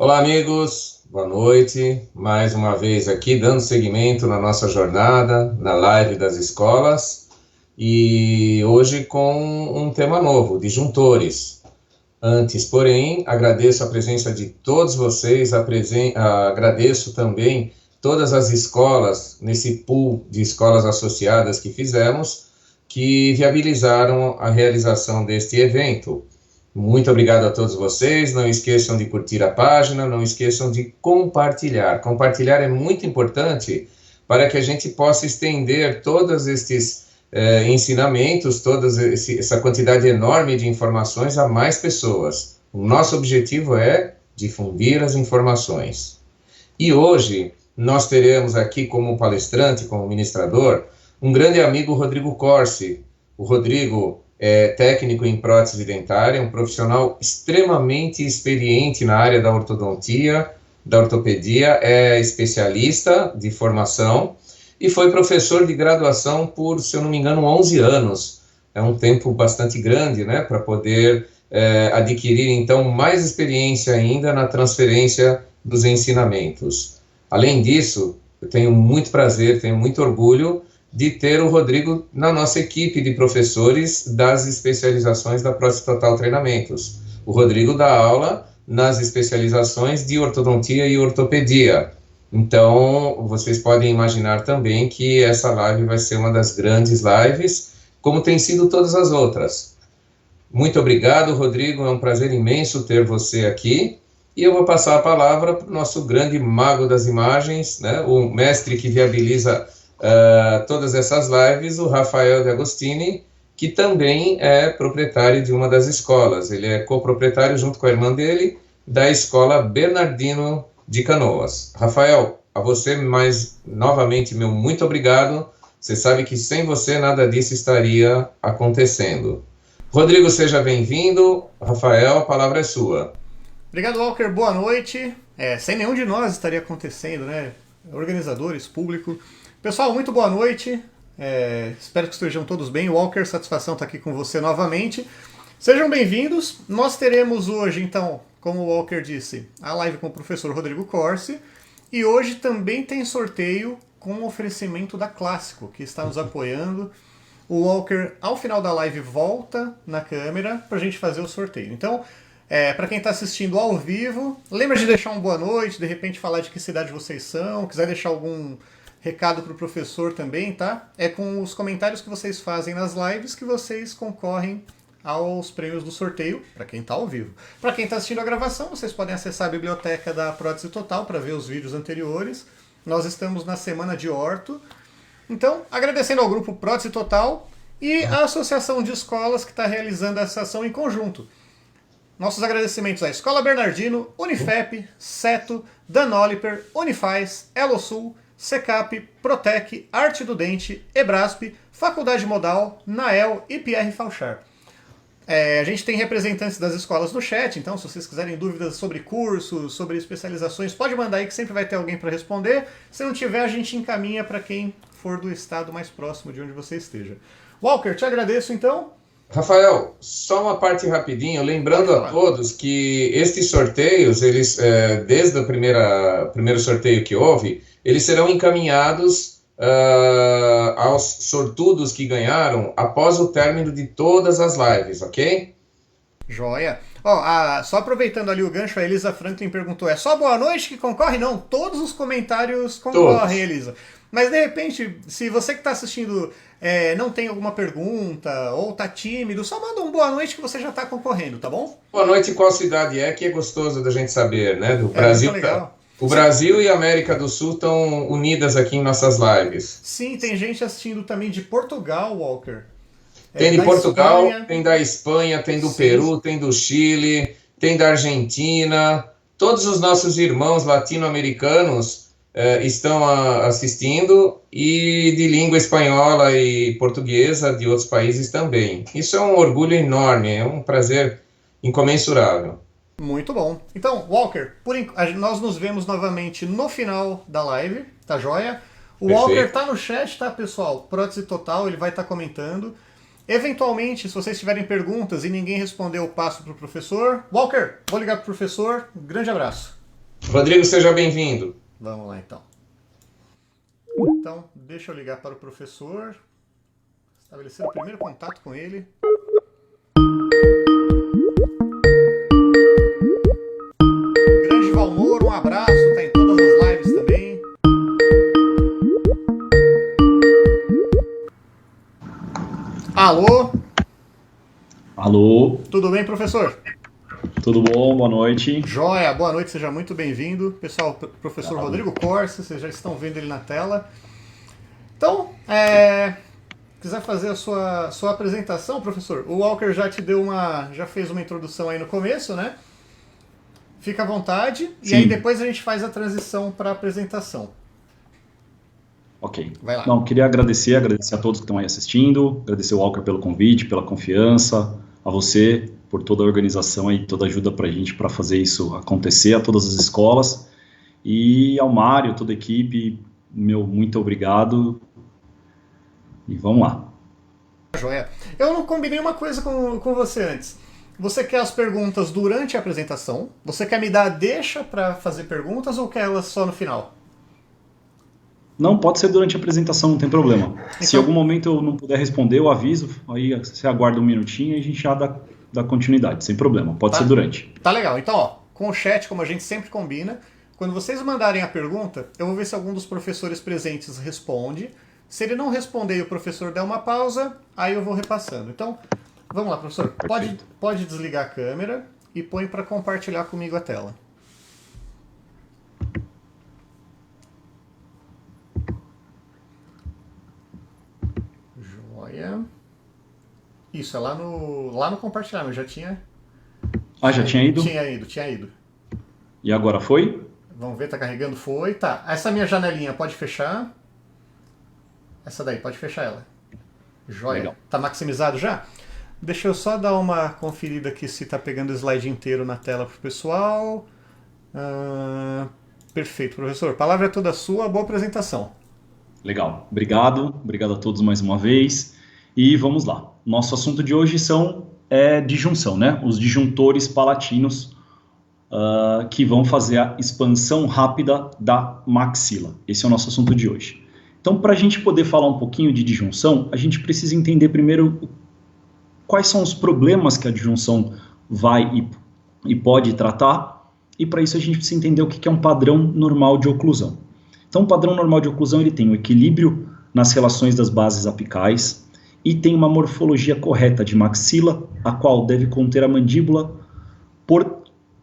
Olá, amigos, boa noite. Mais uma vez aqui, dando seguimento na nossa jornada, na live das escolas, e hoje com um tema novo, disjuntores. Antes, porém, agradeço a presença de todos vocês, agradeço também todas as escolas, nesse pool de escolas associadas que fizemos, que viabilizaram a realização deste evento. Muito obrigado a todos vocês, não esqueçam de curtir a página, não esqueçam de compartilhar. Compartilhar é muito importante para que a gente possa estender todos estes ensinamentos, essa quantidade enorme de informações a mais pessoas. O nosso objetivo é difundir as informações. E hoje nós teremos aqui como palestrante, como ministrador, um grande amigo, Rodrigo Corsi. O Rodrigo é técnico em prótese dentária, um profissional extremamente experiente na área da ortodontia, da ortopedia, é especialista de formação e foi professor de graduação por, se eu não me engano, 11 anos. É um tempo bastante grande, né, para poder adquirir, então, mais experiência ainda na transferência dos ensinamentos. Além disso, eu tenho muito prazer, tenho muito orgulho de ter o Rodrigo na nossa equipe de professores das especializações da Prótese Total Treinamentos. O Rodrigo dá aula nas especializações de ortodontia e ortopedia. Então, vocês podem imaginar também que essa live vai ser uma das grandes lives, como tem sido todas as outras. Muito obrigado, Rodrigo, é um prazer imenso ter você aqui. E eu vou passar a palavra para o nosso grande mago das imagens, né, o mestre que viabiliza todas essas lives, o Rafael de Agostini, que também é proprietário de uma das escolas. Ele é coproprietário, junto com a irmã dele, da Escola Bernardino de Canoas. Rafael, a você mais novamente, meu muito obrigado. Você sabe que sem você nada disso estaria acontecendo. Rodrigo, seja bem-vindo. Rafael, a palavra é sua. Obrigado, Walker. Boa noite. Sem nenhum de nós estaria acontecendo, né? Organizadores, público. Pessoal, muito boa noite. Espero que estejam todos bem. Walker, satisfação estar aqui com você novamente. Sejam bem-vindos. Nós teremos hoje, então, como o Walker disse, a live com o professor Rodrigo Corsi. E hoje também tem sorteio com oferecimento da Clássico, que está nos apoiando. O Walker, ao final da live, volta na câmera para a gente fazer o sorteio. Então, para quem está assistindo ao vivo, lembra de deixar uma boa noite, de repente falar de que cidade vocês são, quiser deixar algum recado para o professor também, tá? É com os comentários que vocês fazem nas lives que vocês concorrem aos prêmios do sorteio, para quem está ao vivo. Para quem está assistindo a gravação, vocês podem acessar a biblioteca da Prótese Total para ver os vídeos anteriores. Nós estamos na semana de orto. Então, agradecendo ao grupo Prótese Total e à Associação de Escolas que está realizando essa ação em conjunto. Nossos agradecimentos à Escola Bernardino, Unifep, Seto, Danoliper, Unifaz, Elosul, Secap, Protec, Arte do Dente, Ebrasp, Faculdade Modal, Nael e Pierre Fauchard. A gente tem representantes das escolas no chat, então se vocês quiserem dúvidas sobre cursos, sobre especializações, pode mandar aí que sempre vai ter alguém para responder. Se não tiver, a gente encaminha para quem for do estado mais próximo de onde você esteja. Walker, te agradeço então. Rafael, só uma parte rapidinho, lembrando a todos que estes sorteios, eles, desde o primeiro sorteio que houve, eles serão encaminhados aos sortudos que ganharam após o término de todas as lives, ok? Joia. Só aproveitando ali o gancho, a Elisa Franklin perguntou, é só boa noite que concorre? Não, todos os comentários concorrem, todos. Elisa. Mas de repente, se você que está assistindo não tem alguma pergunta ou está tímido, só manda um boa noite que você já está concorrendo, tá bom? Boa noite, qual cidade é, que é gostoso da gente saber, né? Do Brasil. Legal. O Brasil e a América do Sul estão unidas aqui em nossas lives. Sim, tem gente assistindo também de Portugal, Walker. Tem de Portugal, Espanha. Tem da Espanha, tem do Peru, tem do Chile, tem da Argentina. Todos os nossos irmãos latino-americanos estão assistindo, e de língua espanhola e portuguesa de outros países também. Isso é um orgulho enorme, é um prazer incomensurável. Muito bom. Então, Walker, nós nos vemos novamente no final da live, tá joia? O Perfeito. Walker tá no chat, tá, pessoal? Prótese Total, ele vai estar comentando. Eventualmente, se vocês tiverem perguntas e ninguém respondeu, eu passo pro professor. Walker, vou ligar pro professor. Grande abraço. Rodrigo, seja bem-vindo. Vamos lá, então. Então, deixa eu ligar para o professor, estabelecer o primeiro contato com ele. Grande Valmor, um abraço, tá em todas as lives também. Alô? Alô? Tudo bem, professor? Tudo bom? Boa noite. Joia, boa noite, seja muito bem-vindo. Pessoal, professor Rodrigo Corsa, vocês já estão vendo ele na tela. Então, quiser fazer a sua apresentação, professor, o Walker já já fez uma introdução aí no começo, né? Fica à vontade. Sim. E aí depois a gente faz a transição para a apresentação. Ok. Vai lá. Não, queria agradecer a todos que estão aí assistindo, agradecer ao Walker pelo convite, pela confiança, a você por toda a organização e toda a ajuda para a gente para fazer isso acontecer, a todas as escolas, e ao Mário, toda a equipe, meu muito obrigado, e vamos lá. Joia. Eu não combinei uma coisa com você antes. Você quer as perguntas durante a apresentação? Você quer me dar a deixa para fazer perguntas ou quer elas só no final? Não, pode ser durante a apresentação, não tem problema. Então, se em algum momento eu não puder responder, eu aviso, aí você aguarda um minutinho e a gente já dá continuidade, sem problema, pode ser durante. Tá legal, então ó, com o chat, como a gente sempre combina, quando vocês mandarem a pergunta, eu vou ver se algum dos professores presentes responde. Se ele não responder e o professor der uma pausa, aí eu vou repassando. Então, vamos lá, professor, pode desligar a câmera e põe para compartilhar comigo a tela. Isso, é lá no compartilhar, eu já tinha... Ah, já tinha ido? Tinha ido. E agora foi? Vamos ver, tá carregando, foi. Tá, essa minha janelinha pode fechar. Essa daí, pode fechar ela. Joia. Legal. Tá maximizado já? Deixa eu só dar uma conferida aqui se tá pegando o slide inteiro na tela pro pessoal. Perfeito, professor. A palavra é toda sua, boa apresentação. Legal, obrigado a todos mais uma vez. E vamos lá. Nosso assunto de hoje é disjunção, né? Os disjuntores palatinos que vão fazer a expansão rápida da maxila. Esse é o nosso assunto de hoje. Então, para a gente poder falar um pouquinho de disjunção, a gente precisa entender primeiro quais são os problemas que a disjunção vai e pode tratar, e para isso a gente precisa entender o que é um padrão normal de oclusão. Então, o padrão normal de oclusão ele tem o equilíbrio nas relações das bases apicais, e tem uma morfologia correta de maxila, a qual deve conter a mandíbula por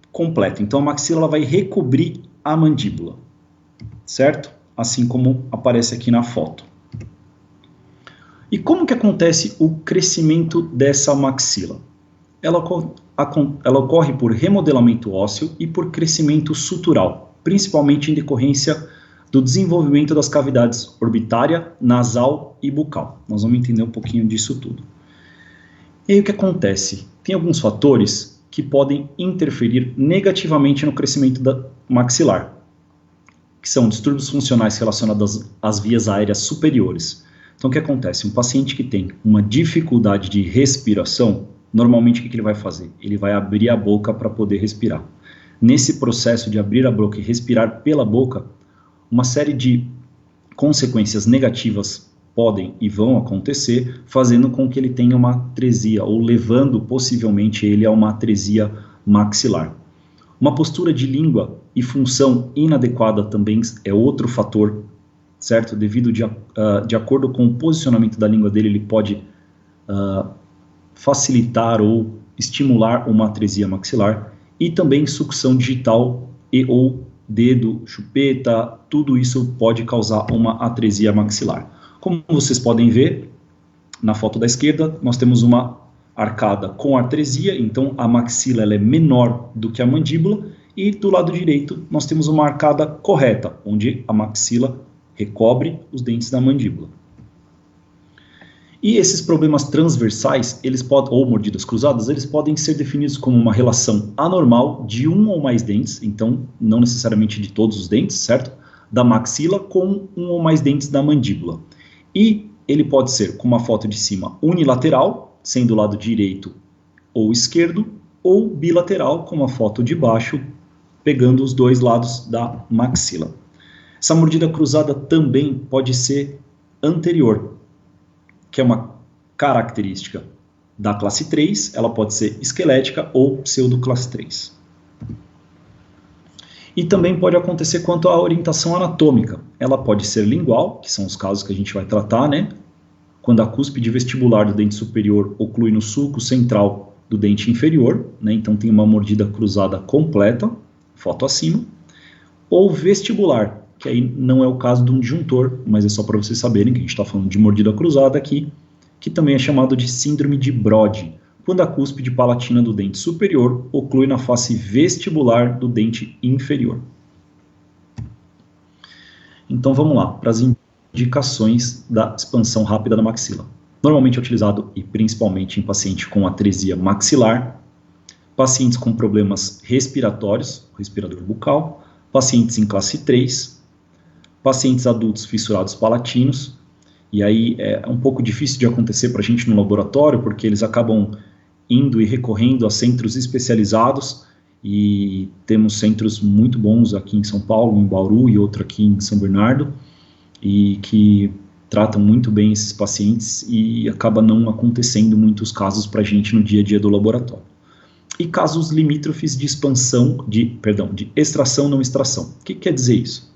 completo. Então, a maxila ela vai recobrir a mandíbula, certo? Assim como aparece aqui na foto. E como que acontece o crescimento dessa maxila? Ela ocorre por remodelamento ósseo e por crescimento sutural, principalmente em decorrência do desenvolvimento das cavidades orbitária, nasal e bucal. Nós vamos entender um pouquinho disso tudo. E aí o que acontece? Tem alguns fatores que podem interferir negativamente no crescimento da maxilar, que são distúrbios funcionais relacionados às vias aéreas superiores. Então o que acontece? Um paciente que tem uma dificuldade de respiração, normalmente o que ele vai fazer? Ele vai abrir a boca para poder respirar. Nesse processo de abrir a boca e respirar pela boca, uma série de consequências negativas podem e vão acontecer, fazendo com que ele tenha uma atresia, ou levando possivelmente ele a uma atresia maxilar. Uma postura de língua e função inadequada também é outro fator, certo? Devido de acordo com o posicionamento da língua dele, ele pode facilitar ou estimular uma atresia maxilar, e também sucção digital e ou dedo, chupeta, tudo isso pode causar uma atresia maxilar. Como vocês podem ver, na foto da esquerda, nós temos uma arcada com atresia, então a maxila ela é menor do que a mandíbula, e do lado direito nós temos uma arcada correta, onde a maxila recobre os dentes da mandíbula. E esses problemas transversais, ou mordidas cruzadas, eles podem ser definidos como uma relação anormal de um ou mais dentes, então não necessariamente de todos os dentes, certo? Da maxila com um ou mais dentes da mandíbula. E ele pode ser, como a foto de cima, unilateral, sendo o lado direito ou esquerdo, ou bilateral, como a foto de baixo, pegando os dois lados da maxila. Essa mordida cruzada também pode ser anterior, que é uma característica da classe 3, ela pode ser esquelética ou pseudoclasse 3. E também pode acontecer quanto à orientação anatômica. Ela pode ser lingual, que são os casos que a gente vai tratar, né? Quando a cúspide vestibular do dente superior oclui no sulco central do dente inferior, né? Então tem uma mordida cruzada completa, foto acima. Ou vestibular, que aí não é o caso de um disjuntor, mas é só para vocês saberem que a gente está falando de mordida cruzada aqui, que também é chamado de síndrome de Brody, quando a cúspide palatina do dente superior oclui na face vestibular do dente inferior. Então vamos lá, para as indicações da expansão rápida da maxila. Normalmente é utilizado e principalmente em paciente com atresia maxilar, pacientes com problemas respiratórios, respirador bucal, pacientes em classe 3, pacientes adultos fissurados palatinos, e aí é um pouco difícil de acontecer para a gente no laboratório, porque eles acabam indo e recorrendo a centros especializados, e temos centros muito bons aqui em São Paulo, em Bauru, e outro aqui em São Bernardo, e que tratam muito bem esses pacientes, e acaba não acontecendo muitos casos para a gente no dia a dia do laboratório. E casos limítrofes de de extração não extração. O que quer dizer isso?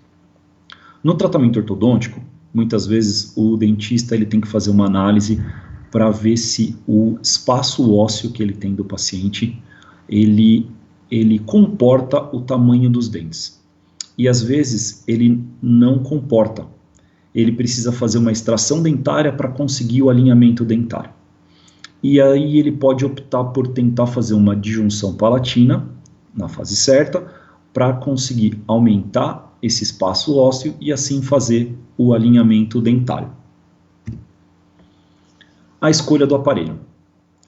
No tratamento ortodôntico, muitas vezes o dentista ele tem que fazer uma análise para ver se o espaço ósseo que ele tem do paciente, ele comporta o tamanho dos dentes. E às vezes ele não comporta. Ele precisa fazer uma extração dentária para conseguir o alinhamento dentário. E aí ele pode optar por tentar fazer uma disjunção palatina, na fase certa, para conseguir aumentar esse espaço ósseo e assim fazer o alinhamento dentário. A escolha do aparelho.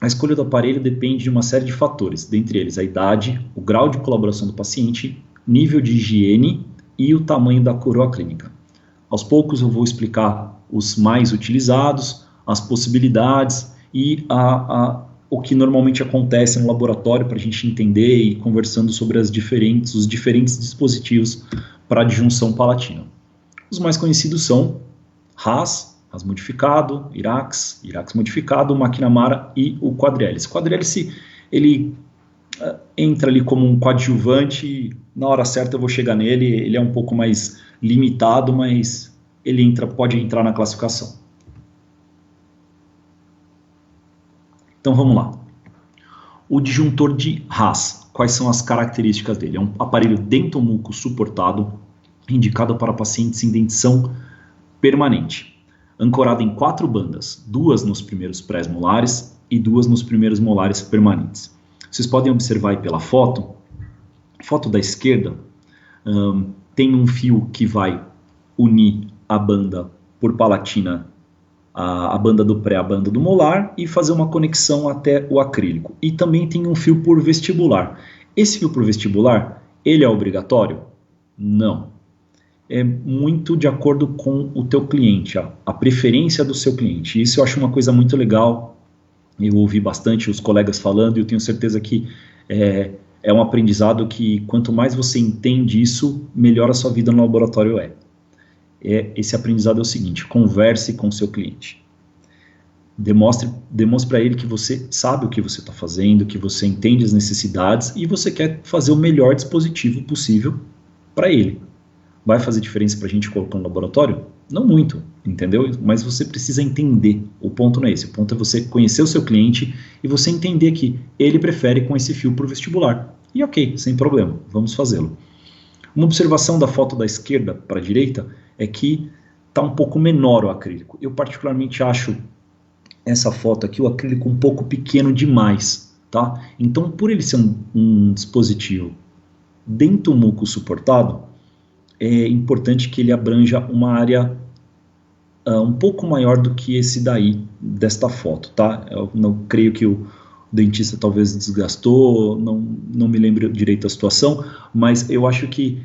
A escolha do aparelho depende de uma série de fatores, dentre eles a idade, o grau de colaboração do paciente, nível de higiene e o tamanho da coroa clínica. Aos poucos eu vou explicar os mais utilizados, as possibilidades e o que normalmente acontece no laboratório para a gente entender e conversando sobre os diferentes dispositivos para disjunção palatina. Os mais conhecidos são Haas modificado, Irax modificado, o McNamara e o Quadrihélice. O Quadrihélice, ele entra ali como um coadjuvante, na hora certa eu vou chegar nele, ele é um pouco mais limitado, mas ele pode entrar na classificação. Então vamos lá. O disjuntor de Haas, quais são as características dele? É um aparelho dentomuco suportado, indicado para pacientes em dentição permanente, ancorado em 4 bandas, 2 nos primeiros pré-molares e 2 nos primeiros molares permanentes. Vocês podem observar aí pela foto da esquerda, tem um fio que vai unir a banda por palatina, a banda do pré, a banda do molar, e fazer uma conexão até o acrílico. E também tem um fio por vestibular. Esse fio por vestibular, ele é obrigatório? Não. É muito de acordo com o teu cliente, a preferência do seu cliente. Isso eu acho uma coisa muito legal. Eu ouvi bastante os colegas falando e eu tenho certeza que é um aprendizado que quanto mais você entende isso, melhor a sua vida no laboratório é. Esse aprendizado é o seguinte: converse com o seu cliente. Demonstre para ele que você sabe o que você está fazendo, que você entende as necessidades e você quer fazer o melhor dispositivo possível para ele. Vai fazer diferença para a gente colocar no laboratório? Não muito, entendeu? Mas você precisa entender. O ponto não é esse. O ponto é você conhecer o seu cliente e você entender que ele prefere com esse fio para o vestibular. E ok, sem problema, vamos fazê-lo. Uma observação da foto da esquerda para a direita é que está um pouco menor o acrílico. Eu particularmente acho essa foto aqui, o acrílico um pouco pequeno demais, tá? Então, por ele ser um dispositivo dentomuco suportado, é importante que ele abranja uma área um pouco maior do que esse daí, desta foto, tá? Eu não creio que o dentista talvez desgastou, não me lembro direito a situação, mas eu acho que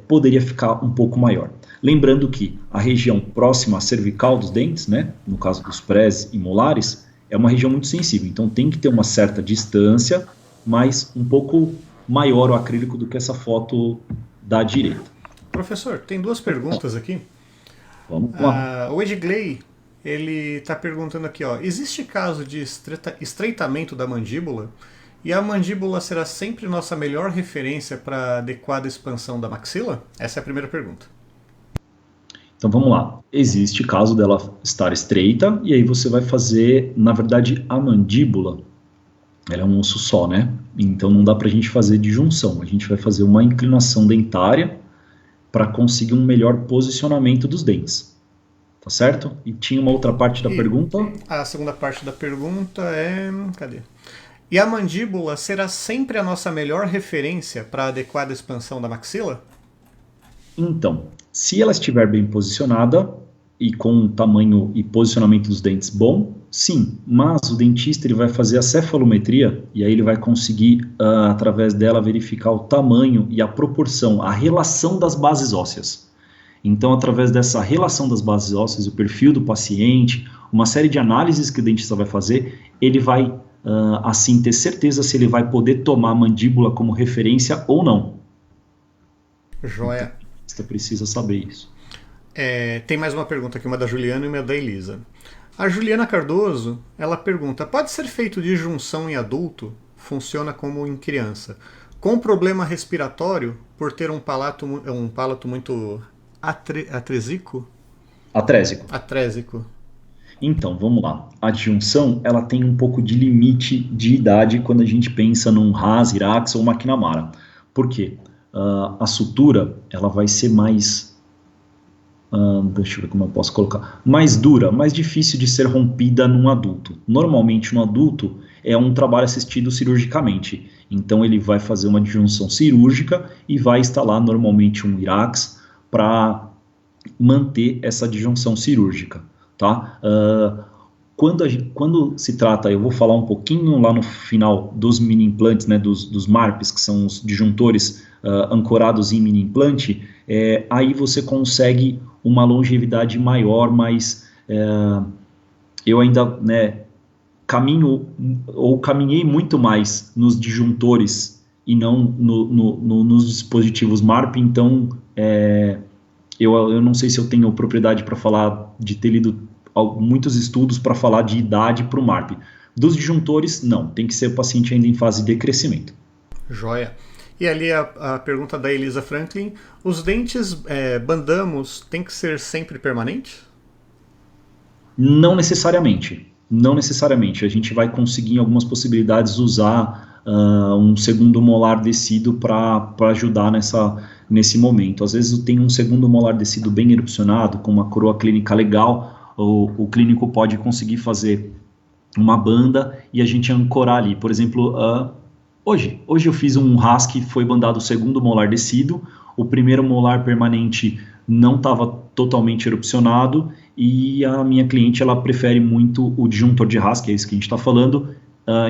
poderia ficar um pouco maior. Lembrando que a região próxima à cervical dos dentes, né, no caso dos prés e molares, é uma região muito sensível, então tem que ter uma certa distância, mas um pouco maior o acrílico do que essa foto da direita. Professor, tem duas perguntas aqui. Vamos lá. O Edgley, ele está perguntando aqui, ó, existe caso de estreitamento da mandíbula? E a mandíbula será sempre nossa melhor referência para adequada expansão da maxila? Essa é a primeira pergunta. Então vamos lá. Existe caso dela estar estreita, e aí você vai fazer, na verdade, a mandíbula, ela é um osso só, né? Então não dá pra gente fazer disjunção. A gente vai fazer uma inclinação dentária para conseguir um melhor posicionamento dos dentes. Tá certo? E tinha uma outra parte da pergunta? A segunda parte da pergunta é... Cadê? E a mandíbula será sempre a nossa melhor referência para a adequada expansão da maxila? Então, se ela estiver bem posicionada e com um tamanho e posicionamento dos dentes bom, sim, mas o dentista ele vai fazer a cefalometria e aí ele vai conseguir, através dela, verificar o tamanho e a proporção, a relação das bases ósseas. Então, através dessa relação das bases ósseas, o perfil do paciente, uma série de análises que o dentista vai fazer, ele vai, assim, ter certeza se ele vai poder tomar a mandíbula como referência ou não. Joia. Você precisa saber isso. Tem mais uma pergunta aqui, uma da Juliana e uma da Elisa. A Juliana Cardoso, ela pergunta, pode ser feito disjunção em adulto? Funciona como em criança. Com problema respiratório, por ter um palato muito atrésico? Atrésico. Então, vamos lá. A disjunção, ela tem um pouco de limite de idade quando a gente pensa num Haas, Irax ou McNamara. Por quê? A sutura, ela vai ser mais... deixa eu ver como eu posso colocar. Mais dura, mais difícil de ser rompida num adulto. Normalmente, no adulto, é um trabalho assistido cirurgicamente. Então, ele vai fazer uma disjunção cirúrgica e vai instalar normalmente um Irax para manter essa disjunção cirúrgica. Tá? Quando se trata, eu vou falar um pouquinho lá no final dos mini implantes, né, dos MARPs, que são os disjuntores ancorados em mini implante, aí você consegue uma longevidade maior, mas eu ainda, né, caminhei muito mais nos disjuntores e não nos dispositivos MARP, então eu não sei se eu tenho propriedade para falar, de ter lido muitos estudos para falar de idade para o MARP. Dos disjuntores, não, tem que ser o paciente ainda em fase de crescimento. Joia. E ali a pergunta da Elisa Franklin, os dentes bandamos tem que ser sempre permanentes? Não necessariamente. Não necessariamente. A gente vai conseguir em algumas possibilidades usar um segundo molar descido para ajudar nesse momento. Às vezes tem um segundo molar descido bem erupcionado, com uma coroa clínica legal, o clínico pode conseguir fazer uma banda e a gente ancorar ali. Por exemplo, hoje eu fiz um Haas que foi bandado o segundo molar descido, o primeiro molar permanente não estava totalmente erupcionado e a minha cliente ela prefere muito o disjuntor de Haas, que é isso que a gente está falando,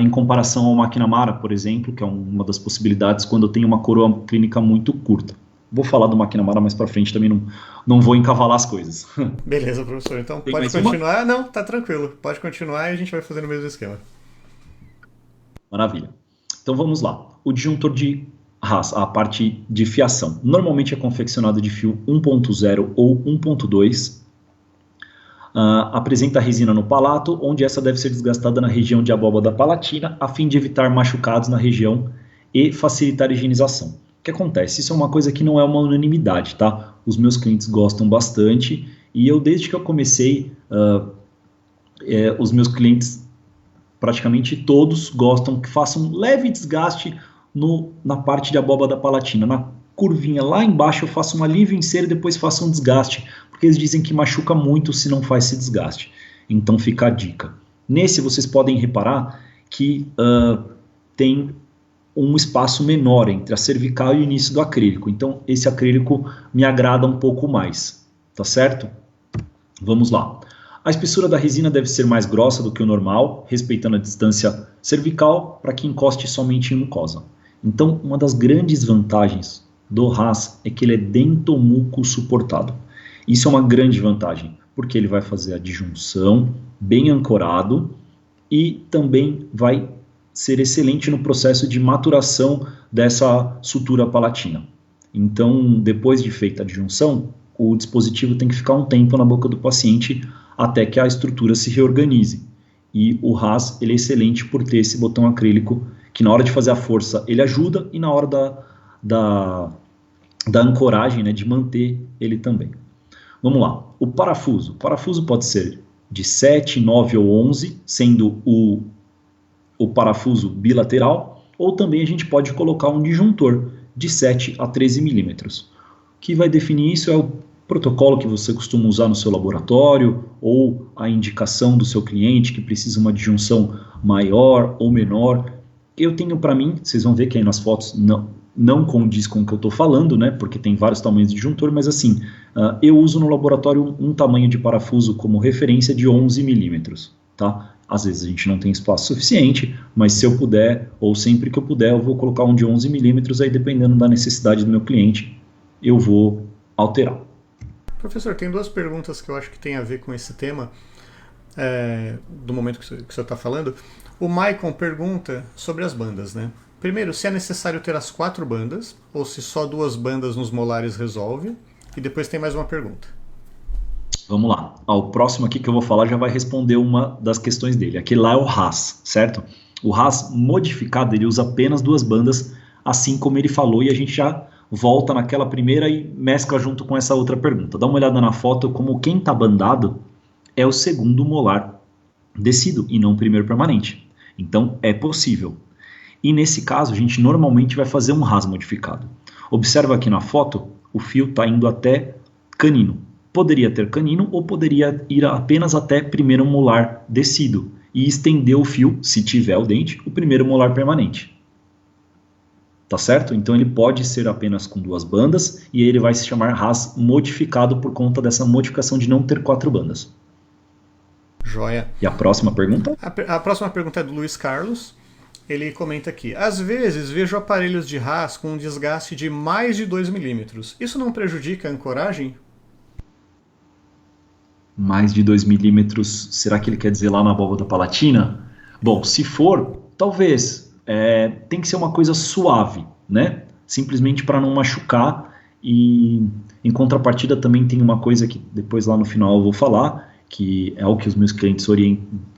em comparação ao McNamara, por exemplo, que é uma das possibilidades quando eu tenho uma coroa clínica muito curta. Vou falar do McNamara mais para frente, também não vou encavalar as coisas. Beleza, professor. Então Tem pode continuar. Não, tá tranquilo. Pode continuar e a gente vai fazer o mesmo esquema. Maravilha. Então vamos lá. O disjuntor de Haas, a parte de fiação. Normalmente é confeccionado de fio 1.0 ou 1.2. Apresenta resina no palato, onde essa deve ser desgastada na região de abóbada palatina, a fim de evitar machucados na região e facilitar a higienização. O que acontece? Isso é uma coisa que não é uma unanimidade, tá? Os meus clientes gostam bastante e eu, desde que eu comecei, os meus clientes, praticamente todos, gostam que faça um leve desgaste na parte de abóbada palatina. Na curvinha lá embaixo eu faço um alívio em cera e depois faço um desgaste, porque eles dizem que machuca muito se não faz esse desgaste. Então fica a dica. Nesse vocês podem reparar que tem um espaço menor entre a cervical e o início do acrílico. Então, esse acrílico me agrada um pouco mais, tá certo? Vamos lá. A espessura da resina deve ser mais grossa do que o normal, respeitando a distância cervical para que encoste somente em mucosa. Então, uma das grandes vantagens do Haas é que ele é dentomuco suportado. Isso é uma grande vantagem, porque ele vai fazer a disjunção bem ancorado e também vai ser excelente no processo de maturação dessa sutura palatina. Então, depois de feita a disjunção, o dispositivo tem que ficar um tempo na boca do paciente até que a estrutura se reorganize. E o RAS, ele é excelente por ter esse botão acrílico, que na hora de fazer a força ele ajuda, e na hora da ancoragem, né, de manter ele também. Vamos lá, o parafuso. O parafuso pode ser de 7, 9 ou 11, sendo o parafuso bilateral, ou também a gente pode colocar um disjuntor de 7 a 13 milímetros. O que vai definir isso é o protocolo que você costuma usar no seu laboratório, ou a indicação do seu cliente que precisa uma disjunção maior ou menor. Eu tenho para mim, vocês vão ver que aí nas fotos não condiz com o que eu estou falando, né, porque tem vários tamanhos de disjuntor, mas assim, eu uso no laboratório um tamanho de parafuso como referência de 11 milímetros, tá? Às vezes a gente não tem espaço suficiente, mas se eu puder, ou sempre que eu puder, eu vou colocar um de 11 milímetros, aí dependendo da necessidade do meu cliente, eu vou alterar. Professor, tem duas perguntas que eu acho que tem a ver com esse tema, do momento que o senhor está falando. O Maicon pergunta sobre as bandas, né? Primeiro, se é necessário ter as 4 bandas, ou se só 2 bandas nos molares resolve. E depois tem mais uma pergunta. Vamos lá. O próximo aqui que eu vou falar já vai responder uma das questões dele. Aquele lá é o RAS, certo? O RAS modificado, ele usa apenas 2 bandas, assim como ele falou, e a gente já volta naquela primeira e mescla junto com essa outra pergunta. Dá uma olhada na foto, como quem está bandado é o segundo molar descido e não o primeiro permanente. Então, é possível. E nesse caso, a gente normalmente vai fazer um RAS modificado. Observa aqui na foto, o fio está indo até canino. Poderia ter canino ou poderia ir apenas até primeiro molar descido e estender o fio, se tiver o dente, o primeiro molar permanente. Tá certo? Então ele pode ser apenas com 2 bandas e ele vai se chamar RAS modificado por conta dessa modificação de não ter 4 bandas. Joia. E a próxima pergunta? A próxima pergunta é do Luiz Carlos. Ele comenta aqui: às vezes vejo aparelhos de RAS com um desgaste de mais de 2 milímetros. Isso não prejudica a ancoragem? Mais de 2 milímetros, será que ele quer dizer lá na abóbada palatina? Bom, se for, talvez. Tem que ser uma coisa suave, né? Simplesmente para não machucar. E em contrapartida também tem uma coisa que depois lá no final eu vou falar, que é o que os meus clientes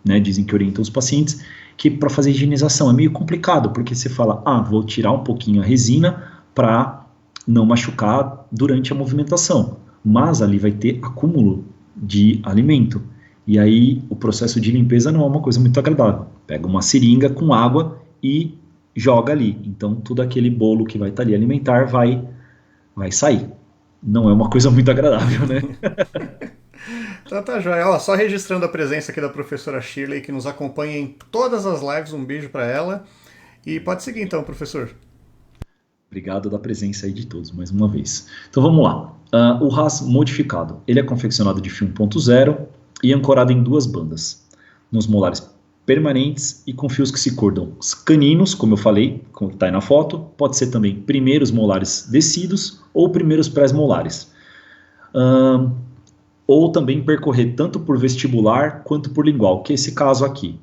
né, dizem que orientam os pacientes, que para fazer higienização é meio complicado, porque você fala, vou tirar um pouquinho a resina para não machucar durante a movimentação, mas ali vai ter acúmulo de alimento, e aí o processo de limpeza não é uma coisa muito agradável. Pega uma seringa com água e joga ali, então todo aquele bolo que vai estar ali alimentar vai sair. Não é uma coisa muito agradável, né? Então tá joia. Só registrando a presença aqui da professora Shirley, que nos acompanha em todas as lives. Um beijo para ela. E pode seguir então, professor. Obrigado da presença aí de todos, mais uma vez. Então vamos lá. O RAS modificado. Ele é confeccionado de fio 1.0 e ancorado em 2 bandas, nos molares permanentes e com fios que se cordam caninos, como eu falei, como está aí na foto. Pode ser também primeiros molares descidos ou primeiros pré-molares. Ou também percorrer tanto por vestibular quanto por lingual, que é esse caso aqui.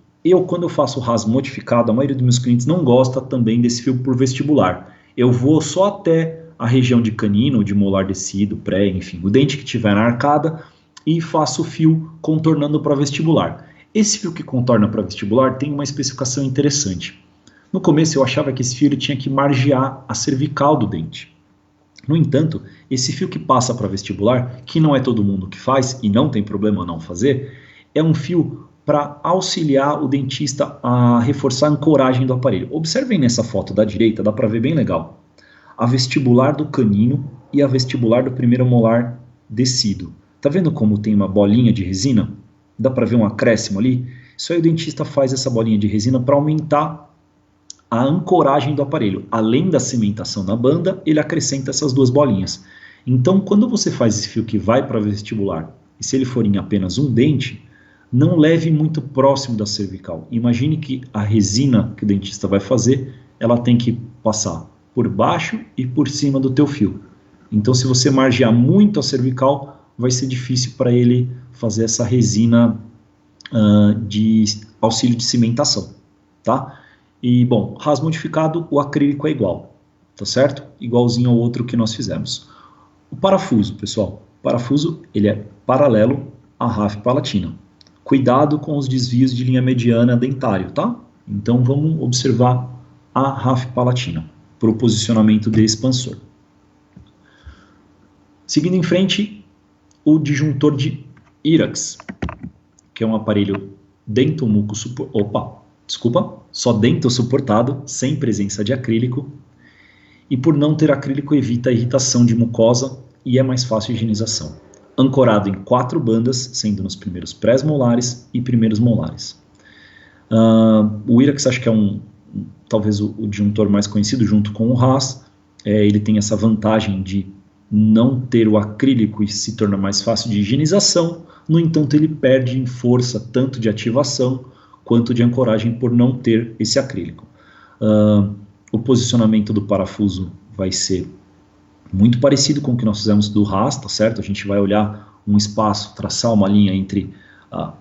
Quando eu faço o RAS modificado, a maioria dos meus clientes não gosta também desse fio por vestibular. Eu vou só até a região de canino, de molar descido, pré, enfim, o dente que tiver na arcada, e faço o fio contornando para vestibular. Esse fio que contorna para vestibular tem uma especificação interessante. No começo eu achava que esse fio ele tinha que margear a cervical do dente. No entanto, esse fio que passa para vestibular, que não é todo mundo que faz, e não tem problema não fazer, é um fio para auxiliar o dentista a reforçar a ancoragem do aparelho. Observem nessa foto da direita, dá para ver bem legal. A vestibular do canino e a vestibular do primeiro molar descido. Tá vendo como tem uma bolinha de resina? Dá para ver um acréscimo ali? Isso aí o dentista faz essa bolinha de resina para aumentar a ancoragem do aparelho. Além da cimentação na banda, ele acrescenta essas 2 bolinhas. Então, quando você faz esse fio que vai para vestibular, e se ele for em apenas um dente, não leve muito próximo da cervical. Imagine que a resina que o dentista vai fazer, ela tem que passar por baixo e por cima do teu fio. Então, se você margear muito a cervical, vai ser difícil para ele fazer essa resina de auxílio de cimentação, tá? E, bom, RAS modificado, o acrílico é igual, tá certo? Igualzinho ao outro que nós fizemos. O parafuso, pessoal, o parafuso ele é paralelo à RAF palatina. Cuidado com os desvios de linha mediana dentário, tá? Então vamos observar a RAF palatina para o posicionamento de expansor. Seguindo em frente, o disjuntor de IRAX, que é um aparelho dentomuco só dento suportado, sem presença de acrílico, e por não ter acrílico evita a irritação de mucosa e é mais fácil a higienização. Ancorado em 4 bandas, sendo nos primeiros pré-molares e primeiros molares. O IRAX acho que é talvez o disjuntor mais conhecido junto com o RAS. Ele tem essa vantagem de não ter o acrílico e se torna mais fácil de higienização. No entanto, ele perde em força tanto de ativação quanto de ancoragem por não ter esse acrílico. O posicionamento do parafuso vai ser muito parecido com o que nós fizemos do RAS, tá certo? A gente vai olhar um espaço, traçar uma linha entre a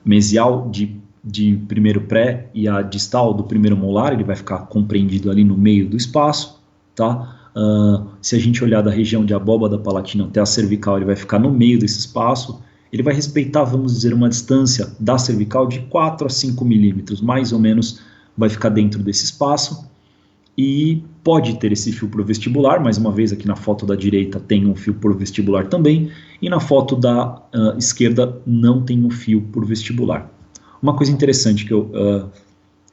mesial de primeiro pré e a distal do primeiro molar, ele vai ficar compreendido ali no meio do espaço, tá? Se a gente olhar da região de abóbada palatina até a cervical, ele vai ficar no meio desse espaço. Ele vai respeitar, vamos dizer, uma distância da cervical de 4 a 5 milímetros, mais ou menos, vai ficar dentro desse espaço. E pode ter esse fio por vestibular, mais uma vez aqui na foto da direita tem um fio por vestibular também, e na foto da esquerda não tem um fio por vestibular. Uma coisa interessante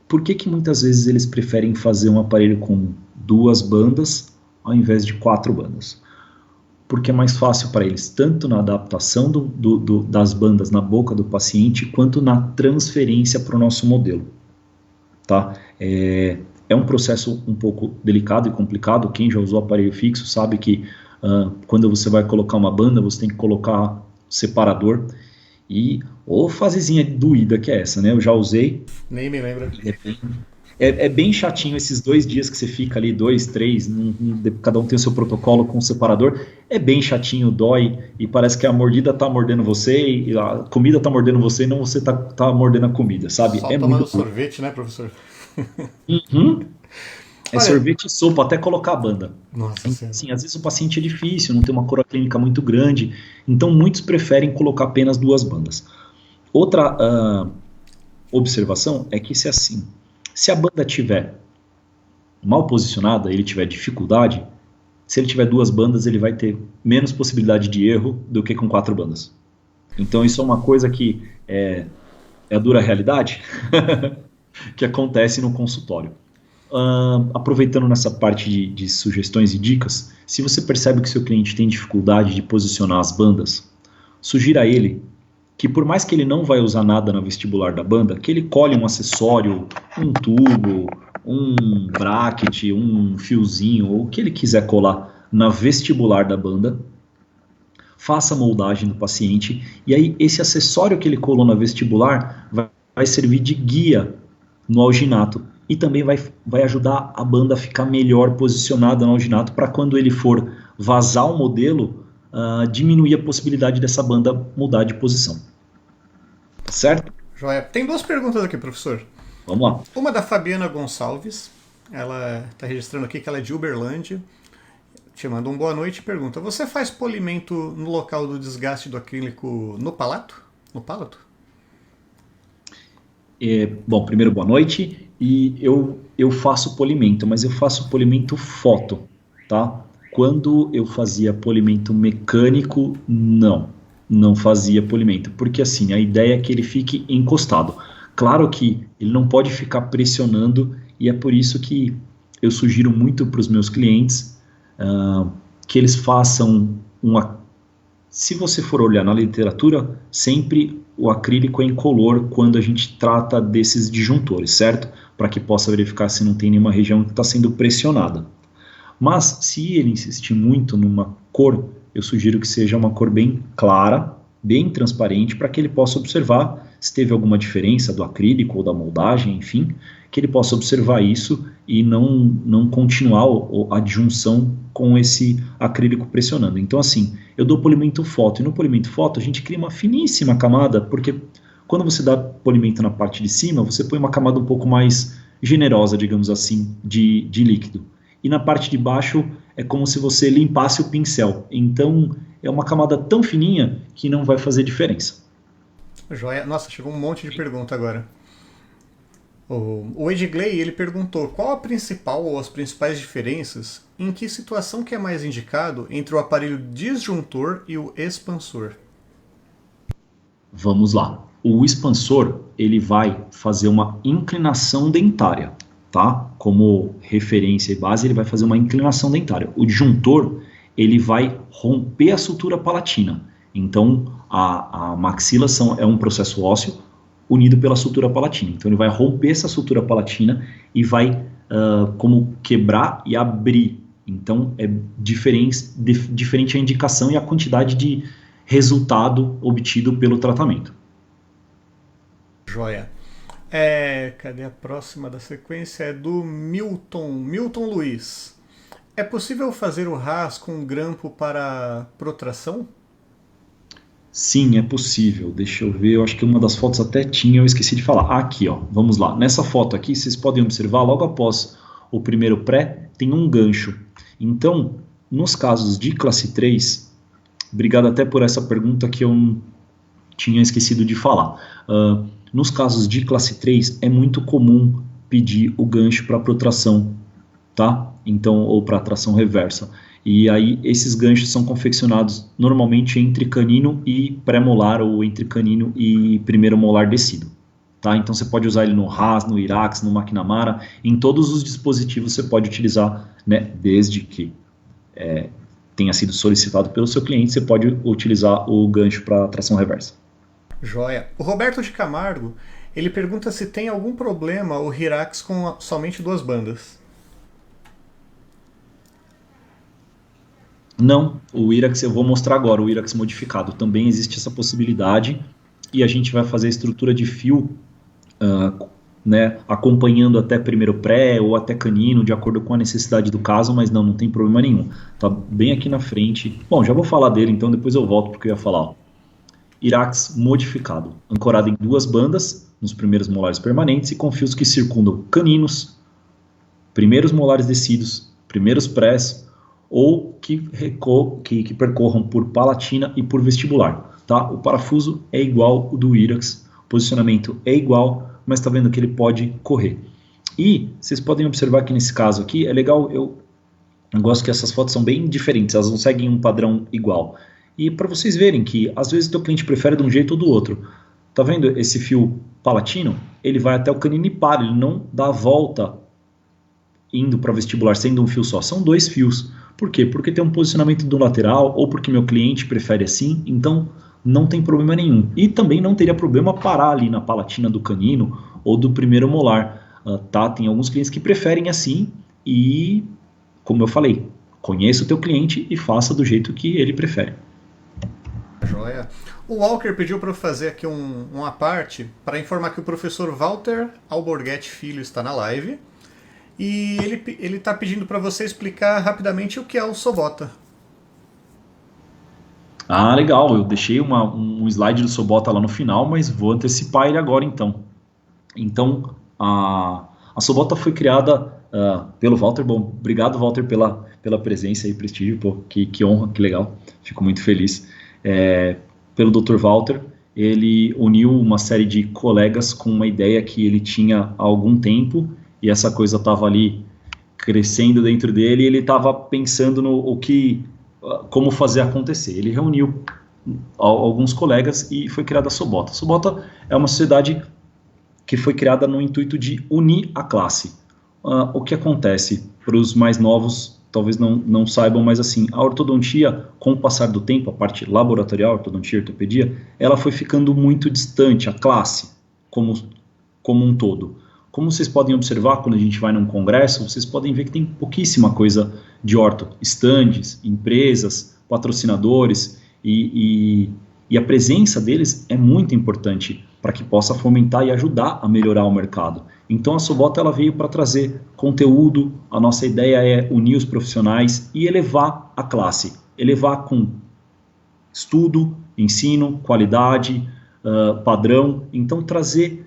por que muitas vezes eles preferem fazer um aparelho com 2 bandas ao invés de 4 bandas? Porque é mais fácil para eles, tanto na adaptação das bandas na boca do paciente, quanto na transferência para o nosso modelo. Tá? É um processo um pouco delicado e complicado. Quem já usou aparelho fixo sabe que quando você vai colocar uma banda, você tem que colocar separador. E fasezinha doída que é essa, né? Eu já usei. Nem me lembro. É bem chatinho esses 2 dias que você fica ali, 2, 3, cada um tem o seu protocolo com o separador. É bem chatinho, dói, e parece que a mordida tá mordendo você, e a comida tá mordendo você, e não você tá mordendo a comida, sabe? Só é tomando muito sorvete, né, professor? Uhum. Olha, sorvete e sopa, até colocar a banda. Nossa Senhora. Sim, às vezes o paciente é difícil, não tem uma cura clínica muito grande, então muitos preferem colocar apenas 2 bandas. Outra observação é que se a banda estiver mal posicionada, ele tiver dificuldade, se ele tiver 2 bandas, ele vai ter menos possibilidade de erro do que com 4 bandas. Então isso é uma coisa que é a dura realidade que acontece no consultório. Aproveitando nessa parte de sugestões e dicas, se você percebe que seu cliente tem dificuldade de posicionar as bandas, sugira a ele que por mais que ele não vai usar nada na vestibular da banda, que ele colhe um acessório, um tubo, um bracket, um fiozinho, ou o que ele quiser colar na vestibular da banda, faça a moldagem do paciente, e aí esse acessório que ele colou na vestibular vai servir de guia no alginato, e também vai ajudar a banda a ficar melhor posicionada no alginato, para quando ele for vazar o modelo, diminuir a possibilidade dessa banda mudar de posição. Certo? Joia. Tem 2 perguntas aqui, professor. Vamos lá. Uma da Fabiana Gonçalves. Ela está registrando aqui que ela é de Uberlândia. Te manda um boa noite e pergunta: você faz polimento no local do desgaste do acrílico no palato? No palato? Bom, primeiro boa noite. E eu faço polimento, mas eu faço polimento foto, tá? Quando eu fazia polimento mecânico, não fazia polimento, porque assim, a ideia é que ele fique encostado. Claro que ele não pode ficar pressionando, e é por isso que eu sugiro muito para os meus clientes que eles façam se você for olhar na literatura, sempre o acrílico é incolor quando a gente trata desses disjuntores, certo? Para que possa verificar se não tem nenhuma região que está sendo pressionada. Mas se ele insistir muito numa cor, eu sugiro que seja uma cor bem clara, bem transparente, para que ele possa observar se teve alguma diferença do acrílico ou da moldagem, enfim, que ele possa observar isso e não continuar a adjunção com esse acrílico pressionando. Então assim, eu dou polimento foto, e no polimento foto a gente cria uma finíssima camada, porque quando você dá polimento na parte de cima, você põe uma camada um pouco mais generosa, digamos assim, de líquido. E na parte de baixo é como se você limpasse o pincel. Então é uma camada tão fininha que não vai fazer diferença. Joia. Nossa, chegou um monte de pergunta agora. O Edgley, ele perguntou qual a principal ou as principais diferenças, em que situação que é mais indicado entre o aparelho disjuntor e o expansor. Vamos lá. O expansor, ele vai fazer uma inclinação dentária, tá? Como referência e base, ele vai fazer uma inclinação dentária. O disjuntor, ele vai romper a sutura palatina. Então, a maxilação é um processo ósseo unido pela sutura palatina. Então, ele vai romper essa sutura palatina e vai como quebrar e abrir. Então, é diferente a indicação e a quantidade de resultado obtido pelo tratamento. Joia. Cadê a próxima da sequência? É do Milton Luiz. É possível fazer o RAS com grampo para protração? Sim, é possível. Deixa eu ver, eu acho que uma das fotos até tinha, eu esqueci de falar. Aqui, ó, vamos lá. Nessa foto aqui, vocês podem observar, logo após o primeiro pré, tem um gancho. Então, nos casos de classe 3, obrigado até por essa pergunta que eu tinha esquecido de falar. Nos casos de classe 3, é muito comum pedir o gancho para protração, tá? Então, ou para tração reversa. E aí, esses ganchos são confeccionados normalmente entre canino e pré-molar, ou entre canino e primeiro molar descido. Tá? Então, você pode usar ele no RAS, no IRAX, no McNamara, em todos os dispositivos você pode utilizar, né? Desde que tenha sido solicitado pelo seu cliente, você pode utilizar o gancho para tração reversa. Joia. O Roberto de Camargo, ele pergunta se tem algum problema o RIRAX com somente 2 bandas. Não, o IRAX, eu vou mostrar agora, o IRAX modificado. Também existe essa possibilidade e a gente vai fazer a estrutura de fio, né, acompanhando até primeiro pré ou até canino, de acordo com a necessidade do caso, mas não tem problema nenhum. Tá bem aqui na frente. Bom, já vou falar dele, então depois eu volto porque eu ia falar. Ó. IRAX modificado, ancorado em 2 bandas, nos primeiros molares permanentes e com fios que circundam caninos, primeiros molares descidos, primeiros prés, ou que percorram por palatina e por vestibular. Tá? O parafuso é igual ao do IRAX, o posicionamento é igual, mas está vendo que ele pode correr. E vocês podem observar que nesse caso aqui, é legal, eu gosto que essas fotos são bem diferentes, elas não seguem um padrão igual. E para vocês verem que às vezes o teu cliente prefere de um jeito ou do outro. Tá vendo esse fio palatino? Ele vai até o canino e para, ele não dá a volta indo para vestibular sendo um fio só, são 2 fios. Por quê? Porque tem um posicionamento do lateral ou porque meu cliente prefere assim, então não tem problema nenhum. E também não teria problema parar ali na palatina do canino ou do primeiro molar. Tá? Tem alguns clientes que preferem assim e, como eu falei, conheça o teu cliente e faça do jeito que ele prefere. Joia. O Walker pediu para eu fazer aqui uma parte para informar que o professor Walter Alborguete Filho está na live. E ele está pedindo para você explicar rapidamente o que é o Sobota. Ah, legal. Eu deixei um slide do Sobota lá no final, mas vou antecipar ele agora então. Então, a Sobota foi criada pelo Walter. Bom, obrigado, Walter, pela presença e prestígio. Pô, que honra, que legal. Fico muito feliz. Pelo Dr. Walter, ele uniu uma série de colegas com uma ideia que ele tinha há algum tempo, e essa coisa estava ali crescendo dentro dele, e ele estava pensando como fazer acontecer. Ele reuniu alguns colegas e foi criada a Sobota. A Sobota é uma sociedade que foi criada no intuito de unir a classe. O que acontece? Para os mais novos, talvez não saibam, mas assim, a ortodontia, com o passar do tempo, a parte laboratorial, ortodontia e ortopedia, ela foi ficando muito distante, a classe como um todo. Como vocês podem observar quando a gente vai num congresso, vocês podem ver que tem pouquíssima coisa de orto. Estandes, empresas, patrocinadores, e a presença deles é muito importante para que possa fomentar e ajudar a melhorar o mercado. Então a Sobota ela veio para trazer conteúdo, a nossa ideia é unir os profissionais e elevar a classe. Elevar com estudo, ensino, qualidade, padrão, então trazer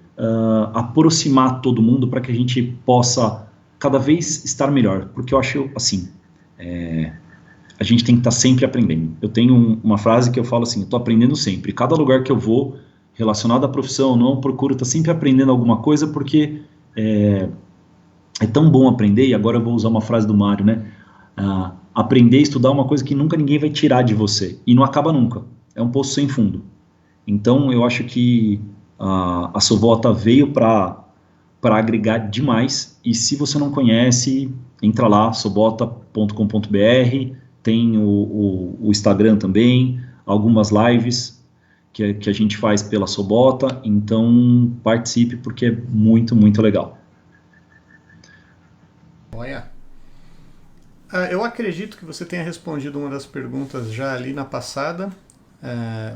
aproximar todo mundo para que a gente possa cada vez estar melhor, porque eu acho assim, a gente tem que estar sempre aprendendo. Eu tenho uma frase que eu falo assim, eu estou aprendendo sempre, cada lugar que eu vou, relacionado à profissão, não procuro estar sempre aprendendo alguma coisa, porque é tão bom aprender, e agora eu vou usar uma frase do Mário, né? Aprender e estudar é uma coisa que nunca ninguém vai tirar de você, e não acaba nunca, é um poço sem fundo. Então eu acho que a Sobota veio para agregar demais, e se você não conhece, entra lá, sobota.com.br, tem o Instagram também, algumas lives que a gente faz pela Sobota, então participe porque é muito, muito legal. Olha, eu acredito que você tenha respondido uma das perguntas já ali na passada,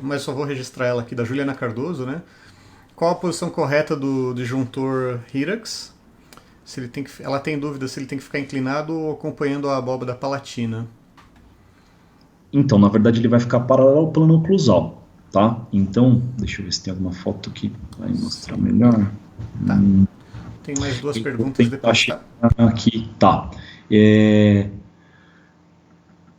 mas só vou registrar ela aqui, da Juliana Cardoso, né? Qual a posição correta do disjuntor Hirax? Ela tem dúvida se ele tem que ficar inclinado ou acompanhando a abóbada palatina. Então, na verdade, ele vai ficar paralelo ao plano oclusal, tá? Então, deixa eu ver se tem alguma foto que vai mostrar melhor. Tá. Tem mais duas perguntas depois, tá? Aqui, tá.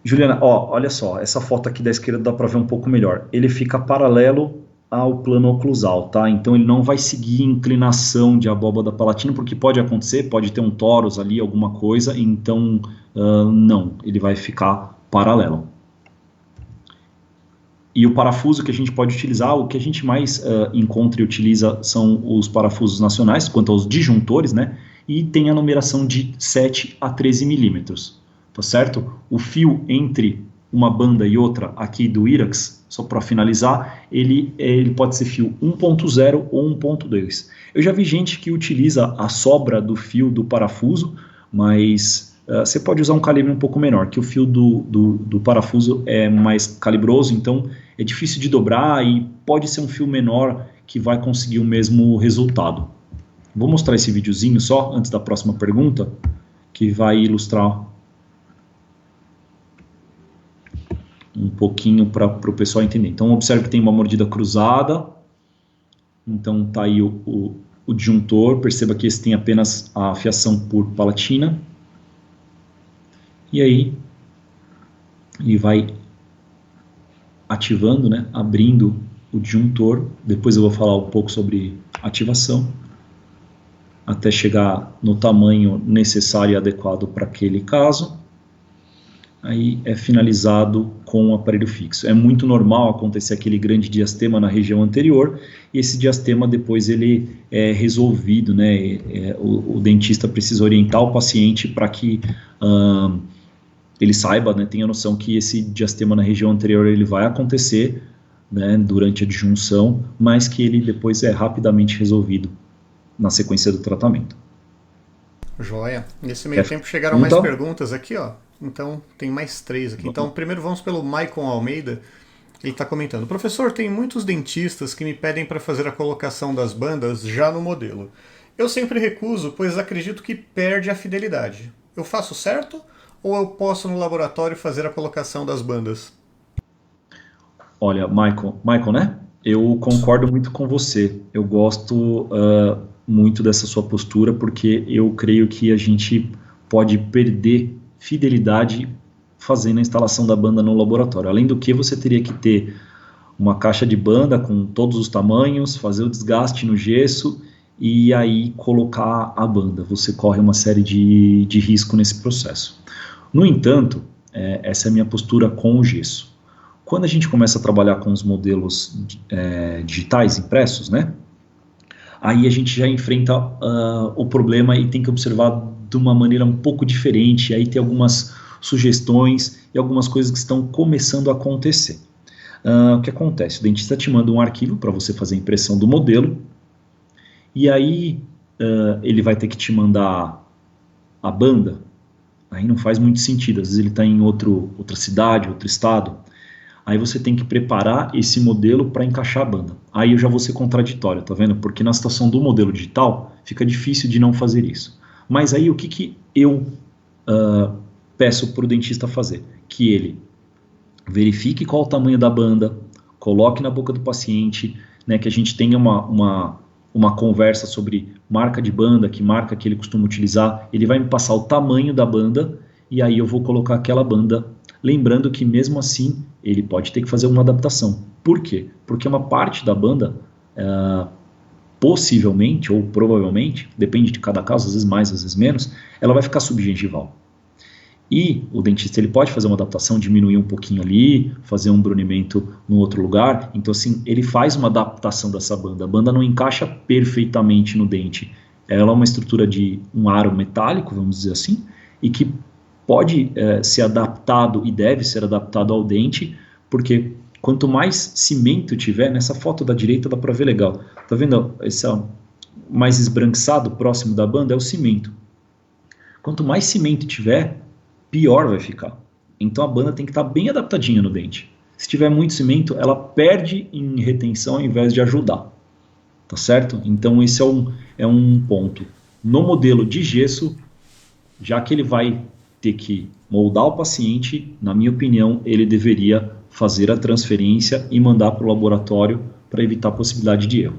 Juliana, olha só, essa foto aqui da esquerda dá para ver um pouco melhor. Ele fica paralelo ao plano oclusal, tá? Então ele não vai seguir inclinação de abóbada palatina, porque pode acontecer, pode ter um torus ali, alguma coisa, então não, ele vai ficar paralelo. E o parafuso que a gente pode utilizar, o que a gente mais encontra e utiliza são os parafusos nacionais, quanto aos disjuntores, né? E tem a numeração de 7 a 13 milímetros, tá certo? O fio entre uma banda e outra aqui do Hirax, só para finalizar, ele pode ser fio 1.0 ou 1.2. Eu já vi gente que utiliza a sobra do fio do parafuso, mas você pode usar um calibre um pouco menor, que o fio do parafuso é mais calibroso, então é difícil de dobrar e pode ser um fio menor que vai conseguir o mesmo resultado. Vou mostrar esse videozinho só, antes da próxima pergunta, que vai ilustrar um pouquinho para o pessoal entender. Então, observe que tem uma mordida cruzada. Então, está aí o disjuntor. Perceba que esse tem apenas a fiação por palatina. E aí, ele vai ativando, né, abrindo o disjuntor. Depois eu vou falar um pouco sobre ativação, até chegar no tamanho necessário e adequado para aquele caso. Aí é finalizado com o aparelho fixo. É muito normal acontecer aquele grande diastema na região anterior, e esse diastema depois ele é resolvido, né? O dentista precisa orientar o paciente para que ele saiba, né, tenha noção que esse diastema na região anterior ele vai acontecer, né, durante a disjunção, mas que ele depois é rapidamente resolvido na sequência do tratamento. Joia. Nesse meio tempo chegaram mais perguntas aqui, ó. Então, tem mais 3 aqui. Então, primeiro vamos pelo Maicon Almeida. Ele está comentando: professor, tem muitos dentistas que me pedem para fazer a colocação das bandas já no modelo. Eu sempre recuso, pois acredito que perde a fidelidade. Eu faço certo ou eu posso no laboratório fazer a colocação das bandas? Olha, Michael, né? Eu concordo muito com você. Eu gosto muito dessa sua postura, porque eu creio que a gente pode perder fidelidade fazendo a instalação da banda no laboratório. Além do que, você teria que ter uma caixa de banda com todos os tamanhos, fazer o desgaste no gesso e aí colocar a banda. Você corre uma série de risco nesse processo. No entanto, essa é a minha postura com o gesso. Quando a gente começa a trabalhar com os modelos digitais impressos, né, aí a gente já enfrenta o problema e tem que observar de uma maneira um pouco diferente. Aí tem algumas sugestões e algumas coisas que estão começando a acontecer. O que acontece? O dentista te manda um arquivo para você fazer a impressão do modelo, e aí ele vai ter que te mandar a banda. Aí não faz muito sentido, às vezes ele está em outra cidade, outro estado. Aí você tem que preparar esse modelo para encaixar a banda. Aí eu já vou ser contraditório, tá vendo? Porque na situação do modelo digital fica difícil de não fazer isso. Mas aí o que eu peço para o dentista fazer? Que ele verifique qual o tamanho da banda, coloque na boca do paciente, né, que a gente tenha uma uma conversa sobre marca de banda, que marca que ele costuma utilizar, ele vai me passar o tamanho da banda e aí eu vou colocar aquela banda, lembrando que mesmo assim ele pode ter que fazer uma adaptação. Por quê? Porque uma parte da banda, possivelmente ou provavelmente, depende de cada caso, às vezes mais, às vezes menos, ela vai ficar subgengival. E o dentista ele pode fazer uma adaptação, diminuir um pouquinho ali, fazer um brunimento no outro lugar. Então, assim, ele faz uma adaptação dessa banda. A banda não encaixa perfeitamente no dente. Ela é uma estrutura de um aro metálico, vamos dizer assim, e que pode ser adaptado e deve ser adaptado ao dente, porque quanto mais cimento tiver, nessa foto da direita dá para ver legal. Tá vendo? Esse mais esbranquiçado, próximo da banda, é o cimento. Quanto mais cimento tiver, pior vai ficar. Então a banda tem que estar bem adaptadinha no dente. Se tiver muito cimento, ela perde em retenção ao invés de ajudar. Tá certo? Então esse é um ponto. No modelo de gesso, já que ele vai ter que moldar o paciente, na minha opinião, ele deveria fazer a transferência e mandar para o laboratório para evitar a possibilidade de erro.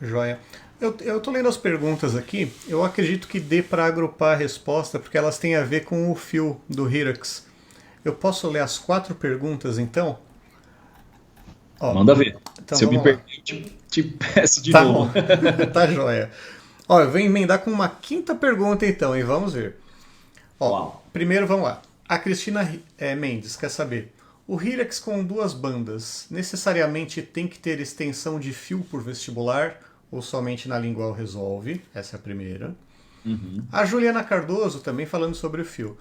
Joia. Eu tô lendo as perguntas aqui, eu acredito que dê para agrupar a resposta, porque elas têm a ver com o fio do Hyrax. Eu posso ler as 4 perguntas, então? Ó, manda ver. Então, se eu me perder, te peço de novo. Tá joia. Ó, eu vou emendar com uma 5ª pergunta, então, e vamos ver. Ó, primeiro, vamos lá. A Cristina Mendes quer saber, o Hyrax com 2 bandas, necessariamente tem que ter extensão de fio por vestibular, ou somente na lingual resolve? Essa é a primeira. A Juliana Cardoso também falando sobre o fio.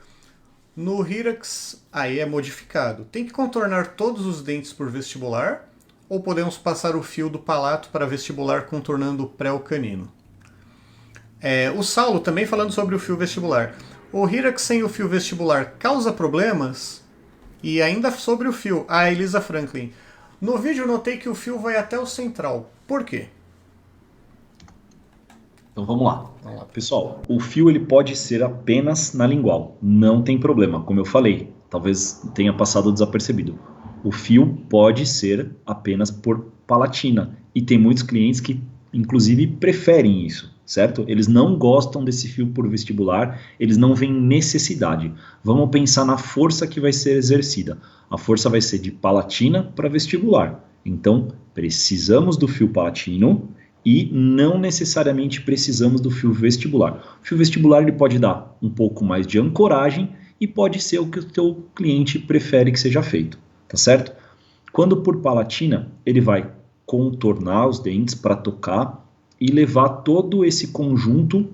No Hyrax, aí é modificado. Tem que contornar todos os dentes por vestibular? Ou podemos passar o fio do palato para vestibular contornando o pré-canino? O Saulo também falando sobre o fio vestibular. O Hyrax sem o fio vestibular causa problemas? E ainda sobre o fio, a Elisa Franklin. No vídeo notei que o fio vai até o central. Por quê? Então vamos lá. Pessoal, o fio ele pode ser apenas na lingual, não tem problema, como eu falei, talvez tenha passado desapercebido. O fio pode ser apenas por palatina e tem muitos clientes que inclusive preferem isso, certo? Eles não gostam desse fio por vestibular, eles não veem necessidade. Vamos pensar na força que vai ser exercida. A força vai ser de palatina para vestibular. Então, precisamos do fio palatino e não necessariamente precisamos do fio vestibular. O fio vestibular ele pode dar um pouco mais de ancoragem e pode ser o que o teu cliente prefere que seja feito, tá certo? Quando por palatina, ele vai contornar os dentes para tocar e levar todo esse conjunto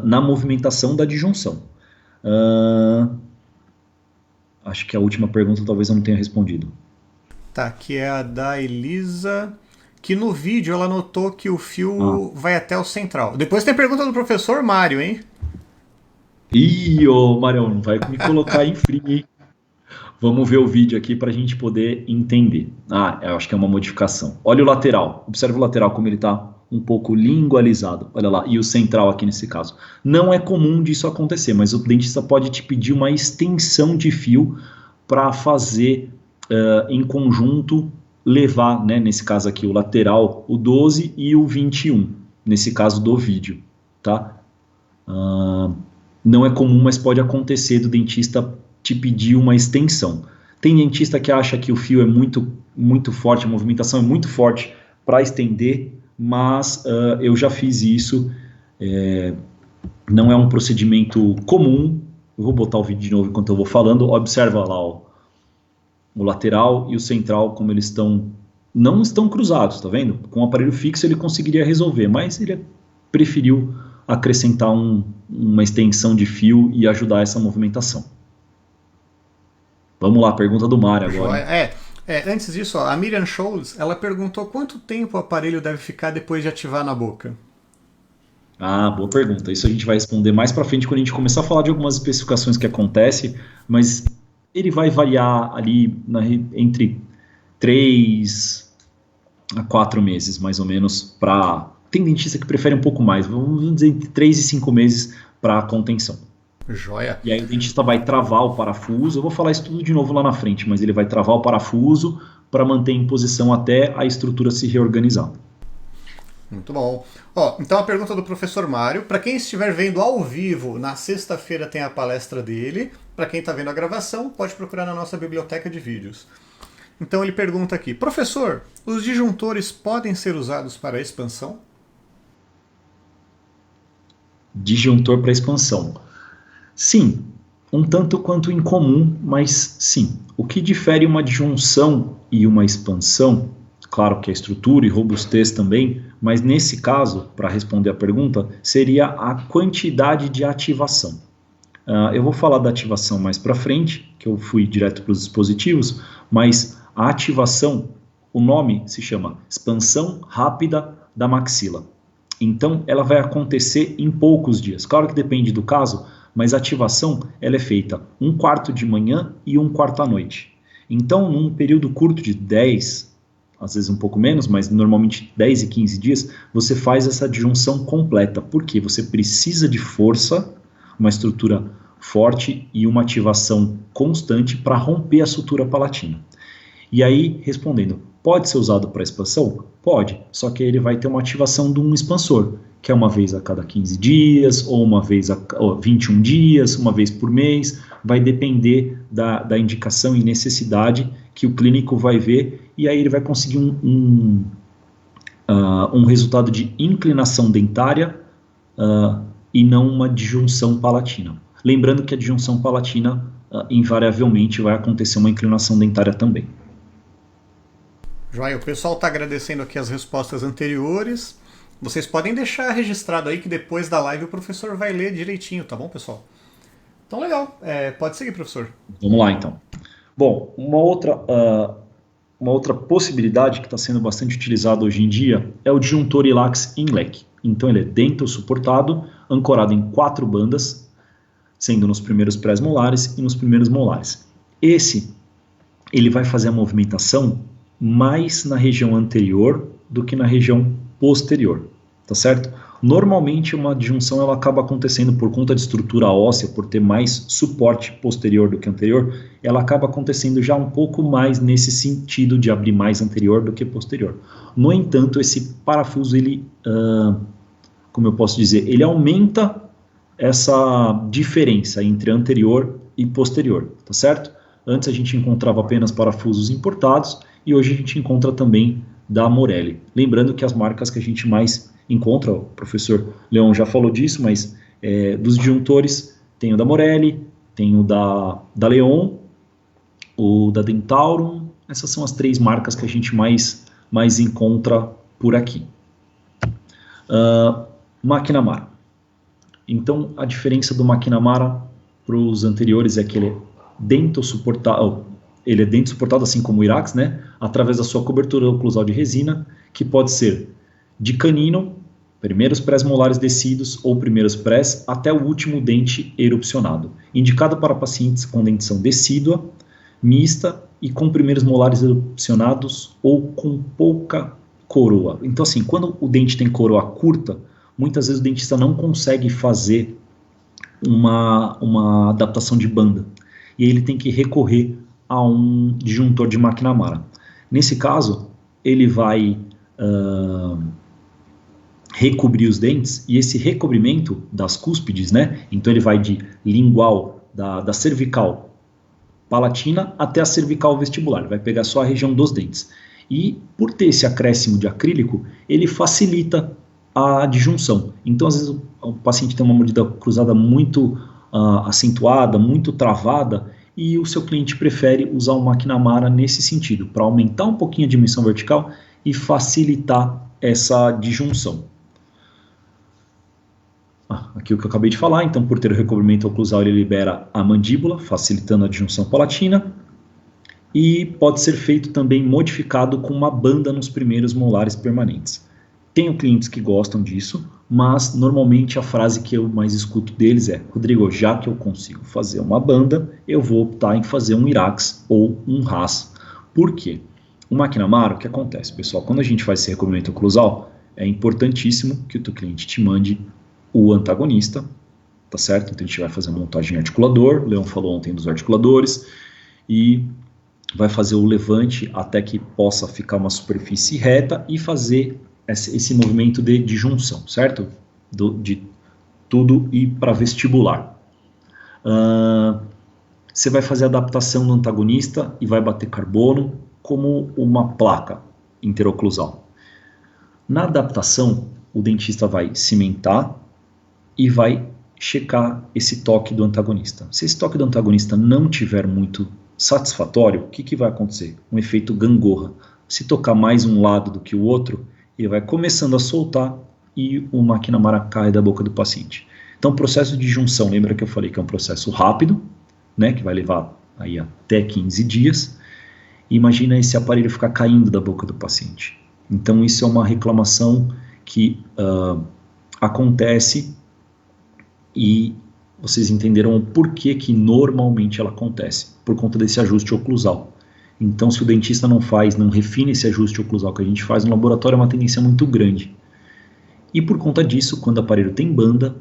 na movimentação da disjunção. Acho que a última pergunta talvez eu não tenha respondido. Tá, que é a da Elisa, que no vídeo ela notou que o fio vai até o central. Depois tem pergunta do professor Mário, hein? Ih, ô Marião, vai me colocar em frio, hein? Vamos ver o vídeo aqui para a gente poder entender. Eu acho que é uma modificação. Olha o lateral. Observa o lateral como ele está um pouco lingualizado. Olha lá. E o central aqui nesse caso. Não é comum disso acontecer, mas o dentista pode te pedir uma extensão de fio para fazer em conjunto levar, né, nesse caso aqui, o lateral, o 12 e o 21. Nesse caso do vídeo. Tá? Não é comum, mas pode acontecer do dentista te pedir uma extensão. Tem dentista que acha que o fio é muito forte, a movimentação é muito forte para estender, mas eu já fiz isso, não é um procedimento comum. Eu vou botar o vídeo de novo enquanto eu vou falando. Observa lá o lateral e o central, como eles não estão cruzados, tá vendo? Com o aparelho fixo ele conseguiria resolver, mas ele preferiu acrescentar uma extensão de fio e ajudar essa movimentação. Vamos lá, pergunta do Mário agora. Antes disso, a Miriam Scholz, ela perguntou quanto tempo o aparelho deve ficar depois de ativar na boca. Boa pergunta. Isso a gente vai responder mais pra frente quando a gente começar a falar de algumas especificações que acontecem, mas ele vai variar ali entre 3 a 4 meses, mais ou menos, tem dentista que prefere um pouco mais, vamos dizer entre 3 e 5 meses para contenção. Joia. E aí o dentista vai travar o parafuso, eu vou falar isso tudo de novo lá na frente, mas ele vai travar o parafuso para manter em posição até a estrutura se reorganizar. Muito bom. Ó, então a pergunta do professor Mário, para quem estiver vendo ao vivo, na sexta-feira tem a palestra dele. Para quem está vendo a gravação, pode procurar na nossa biblioteca de vídeos. Então ele pergunta aqui, professor, os disjuntores podem ser usados para expansão? Disjuntor para expansão. Sim, um tanto quanto incomum, mas sim. O que difere uma disjunção e uma expansão, claro que a estrutura e robustez também, mas nesse caso, para responder a pergunta, seria a quantidade de ativação. Eu vou falar da ativação mais para frente, que eu fui direto para os dispositivos, mas a ativação, o nome se chama expansão rápida da maxila. Então, ela vai acontecer em poucos dias. Claro que depende do caso, mas a ativação ela é feita 1/4 de manhã e 1/4 à noite. Então, num período curto de 10, às vezes um pouco menos, mas normalmente 10 e 15 dias, você faz essa disjunção completa. Por quê? Você precisa de força, uma estrutura forte e uma ativação constante para romper a sutura palatina. E aí, respondendo, pode ser usado para expansão? Pode, só que ele vai ter uma ativação de um expansor, que é uma vez a cada 15 dias, ou uma vez a 21 dias, uma vez por mês, vai depender da indicação e necessidade que o clínico vai ver, e aí ele vai conseguir um resultado de inclinação dentária e não uma disjunção palatina. Lembrando que a disjunção palatina, invariavelmente, vai acontecer uma inclinação dentária também. Joia, o pessoal está agradecendo aqui as respostas anteriores. Vocês podem deixar registrado aí que depois da live o professor vai ler direitinho, tá bom, pessoal? Então, legal. Pode seguir, professor. Vamos lá, então. Bom, uma outra possibilidade que está sendo bastante utilizada hoje em dia é o disjuntor ILAX INLEC. Então, ele é dental suportado, ancorado em 4 bandas, sendo nos primeiros pré-molares e nos primeiros molares. Ele vai fazer a movimentação mais na região anterior do que na região posterior, tá certo? Normalmente uma disjunção ela acaba acontecendo por conta de estrutura óssea, por ter mais suporte posterior do que anterior, ela acaba acontecendo já um pouco mais nesse sentido de abrir mais anterior do que posterior. No entanto, esse parafuso, ele, como eu posso dizer, ele aumenta essa diferença entre anterior e posterior, tá certo? Antes a gente encontrava apenas parafusos importados e hoje a gente encontra também da Morelli. Lembrando que as marcas que a gente mais encontra, o professor Leon já falou disso, mas dos disjuntores tem o da Morelli, tem o da Leon, o da Dentaurum. Essas são as 3 marcas que a gente mais encontra por aqui. McNamara. Então, a diferença do McNamara para os anteriores é que ele é dental suportado, assim como o IRAX, né, através da sua cobertura oclusal de resina, que pode ser de canino, primeiros pré-molares descidos ou primeiros prés, até o último dente erupcionado. Indicado para pacientes com dentição decídua, mista e com primeiros molares erupcionados ou com pouca coroa. Então, assim, quando o dente tem coroa curta, muitas vezes o dentista não consegue fazer uma adaptação de banda. E aí ele tem que recorrer a um disjuntor de McNamara. Nesse caso, ele vai recobrir os dentes, e esse recobrimento das cúspides, né? Então ele vai de lingual, da cervical palatina até a cervical vestibular, vai pegar só a região dos dentes. E por ter esse acréscimo de acrílico, ele facilita a disjunção. Então, às vezes, o paciente tem uma mordida cruzada muito acentuada, muito travada, e o seu cliente prefere usar o McNamara nesse sentido, para aumentar um pouquinho a dimensão vertical e facilitar essa disjunção. Aqui o que eu acabei de falar, então, por ter o recobrimento oclusal, ele libera a mandíbula, facilitando a disjunção palatina, e pode ser feito também modificado com uma banda nos primeiros molares permanentes. Tenho clientes que gostam disso, mas normalmente a frase que eu mais escuto deles é: Rodrigo, já que eu consigo fazer uma banda, eu vou optar em fazer um IRAX ou um RAS. Por quê? O McNamara, o que acontece, pessoal? Quando a gente faz esse recobrimento oclusal, é importantíssimo que o teu cliente te mande o antagonista, tá certo? Então a gente vai fazer a montagem articulador, o Leon falou ontem dos articuladores, e vai fazer o levante até que possa ficar uma superfície reta e fazer esse movimento de junção, certo? De tudo ir para vestibular. Você vai fazer a adaptação do antagonista e vai bater carbono como uma placa interoclusal. Na adaptação, o dentista vai cimentar e vai checar esse toque do antagonista. Se esse toque do antagonista não tiver muito satisfatório, o que vai acontecer? Um efeito gangorra. Se tocar mais um lado do que o outro, ele vai começando a soltar e o McNamara cai da boca do paciente. Então, o processo de junção, lembra que eu falei que é um processo rápido, né, que vai levar aí até 15 dias. Imagina esse aparelho ficar caindo da boca do paciente. Então, isso é uma reclamação que acontece e vocês entenderam o porquê que normalmente ela acontece, por conta desse ajuste oclusal. Então, se o dentista não refina esse ajuste oclusal que a gente faz no laboratório, é uma tendência muito grande. E por conta disso, quando o aparelho tem banda,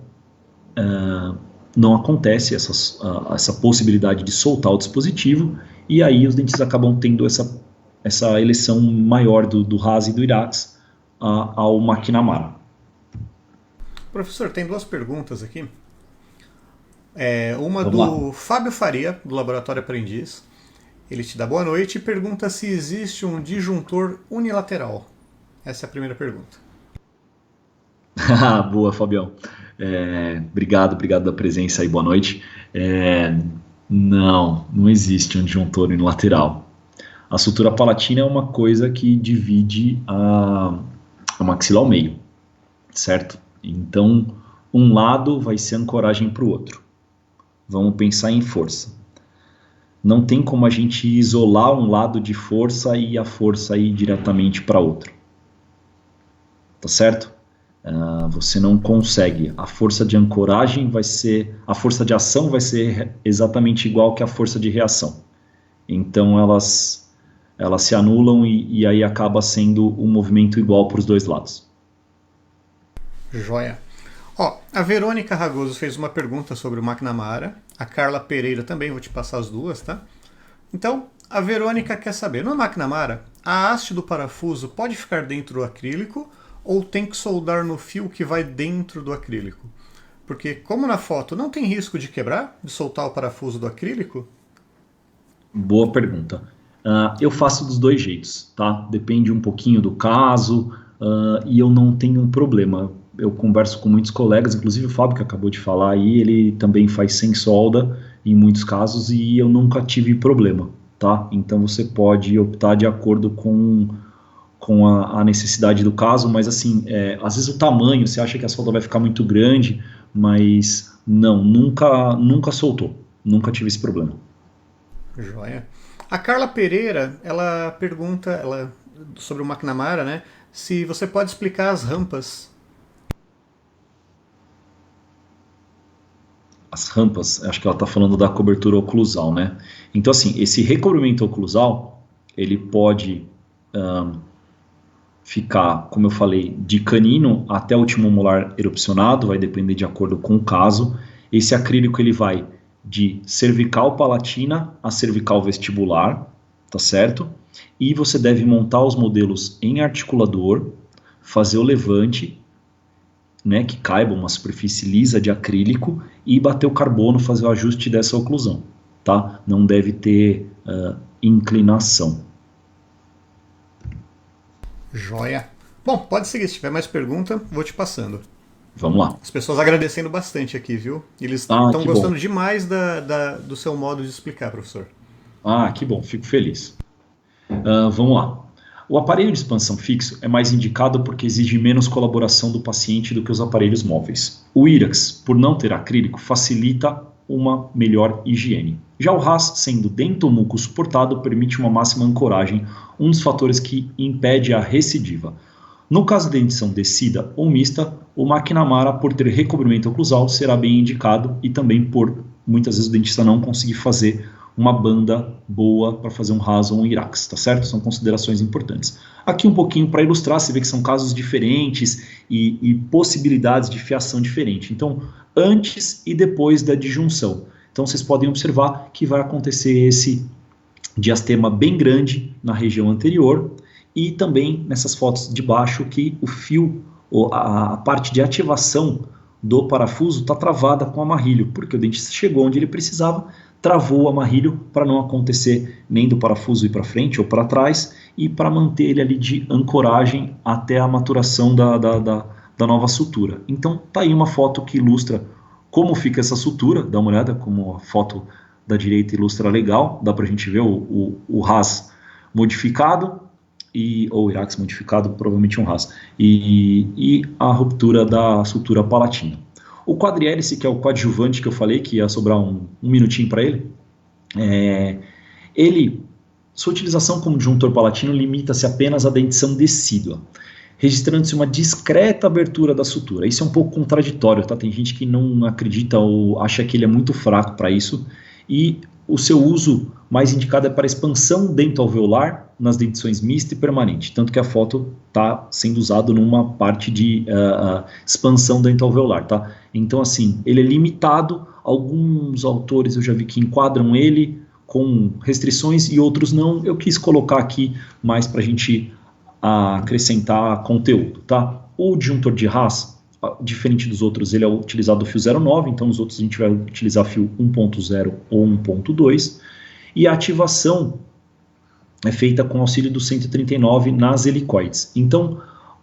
não acontece essa possibilidade de soltar o dispositivo, e aí os dentistas acabam tendo essa eleição maior do Haas e do Irax ao McNamara. Professor, tem duas perguntas aqui. Uma do Fábio Faria, do Laboratório Aprendiz. Ele te dá boa noite e pergunta se existe um disjuntor unilateral. Essa é a primeira pergunta. Boa, Fabião. Obrigado da presença aí, boa noite. Não existe um disjuntor unilateral. A sutura palatina é uma coisa que divide a maxila ao meio, certo? Então, um lado vai ser ancoragem para o outro. Vamos pensar em força. Não tem como a gente isolar um lado de força e a força ir diretamente para outro. Tá certo? Você não consegue. A força de ancoragem a força de ação vai ser exatamente igual que a força de reação. Então elas se anulam e aí acaba sendo um movimento igual para os dois lados. Joia. A Verônica Ragoso fez uma pergunta sobre o McNamara. A Carla Pereira também, vou te passar as duas, tá? Então, a Verônica quer saber, no McNamara, a haste do parafuso pode ficar dentro do acrílico ou tem que soldar no fio que vai dentro do acrílico? Porque, como na foto, não tem risco de quebrar, de soltar o parafuso do acrílico? Boa pergunta. Eu faço dos dois jeitos, tá? Depende um pouquinho do caso e eu não tenho um problema. Eu converso com muitos colegas, inclusive o Fábio que acabou de falar aí, ele também faz sem solda em muitos casos e eu nunca tive problema, tá? Então você pode optar de acordo com a necessidade do caso, mas assim, às vezes o tamanho, você acha que a solda vai ficar muito grande, mas não, nunca soltou, nunca tive esse problema. Joia. A Carla Pereira, ela pergunta sobre o McNamara, né, se você pode explicar as rampas. As rampas, acho que ela está falando da cobertura oclusal, né? Então, assim, esse recobrimento oclusal, ele pode ficar, como eu falei, de canino até o último molar erupcionado, vai depender de acordo com o caso. Esse acrílico, ele vai de cervical palatina a cervical vestibular, tá certo? E você deve montar os modelos em articulador, fazer o levante, né, que caiba uma superfície lisa de acrílico e bater o carbono, fazer o ajuste dessa oclusão, tá? Não deve ter inclinação. Joia. Bom, pode seguir, se tiver mais pergunta, vou te passando. Vamos lá. As pessoas agradecendo bastante aqui, viu? Eles estão gostando demais do seu modo de explicar, professor. Que bom, fico feliz. Vamos lá. O aparelho de expansão fixo é mais indicado porque exige menos colaboração do paciente do que os aparelhos móveis. O Irax, por não ter acrílico, facilita uma melhor higiene. Já o Haas, sendo dentomuco suportado, permite uma máxima ancoragem, um dos fatores que impede a recidiva. No caso da dentição descida ou mista, o McNamara, por ter recobrimento oclusal, será bem indicado e também por, muitas vezes, o dentista não conseguir fazer uma banda boa para fazer um Haas ou um Irax, tá certo? São considerações importantes. Aqui um pouquinho para ilustrar, você vê que são casos diferentes e possibilidades de fiação diferente. Então, antes e depois da disjunção. Então, vocês podem observar que vai acontecer esse diastema bem grande na região anterior e também nessas fotos de baixo que o fio, ou a parte de ativação do parafuso está travada com o amarrilho, porque o dentista chegou onde ele precisava, travou o amarrilho para não acontecer nem do parafuso ir para frente ou para trás, e para manter ele ali de ancoragem até a maturação da nova sutura. Então tá aí uma foto que ilustra como fica essa sutura, dá uma olhada como a foto da direita ilustra legal, dá para a gente ver o RAS modificado, ou Irax modificado, provavelmente um RAS, e a ruptura da sutura palatina. O quadrihélice, que é o coadjuvante que eu falei, que ia sobrar um minutinho para ele, sua utilização como disjuntor palatino limita-se apenas à dentição decídua, registrando-se uma discreta abertura da sutura. Isso é um pouco contraditório, tá? Tem gente que não acredita ou acha que ele é muito fraco para isso, e o seu uso mais indicado é para expansão dentoalveolar nas dentições mista e permanente, tanto que a foto está sendo usada numa parte de expansão dentoalveolar, tá? Então, assim, ele é limitado, alguns autores eu já vi que enquadram ele com restrições e outros não. Eu quis colocar aqui mais para a gente acrescentar conteúdo, tá? O disjuntor de RAS, diferente dos outros, ele é utilizado o fio 0,9, então os outros a gente vai utilizar fio 1.0 ou 1.2, e a ativação é feita com auxílio do 139 nas helicoides. Então,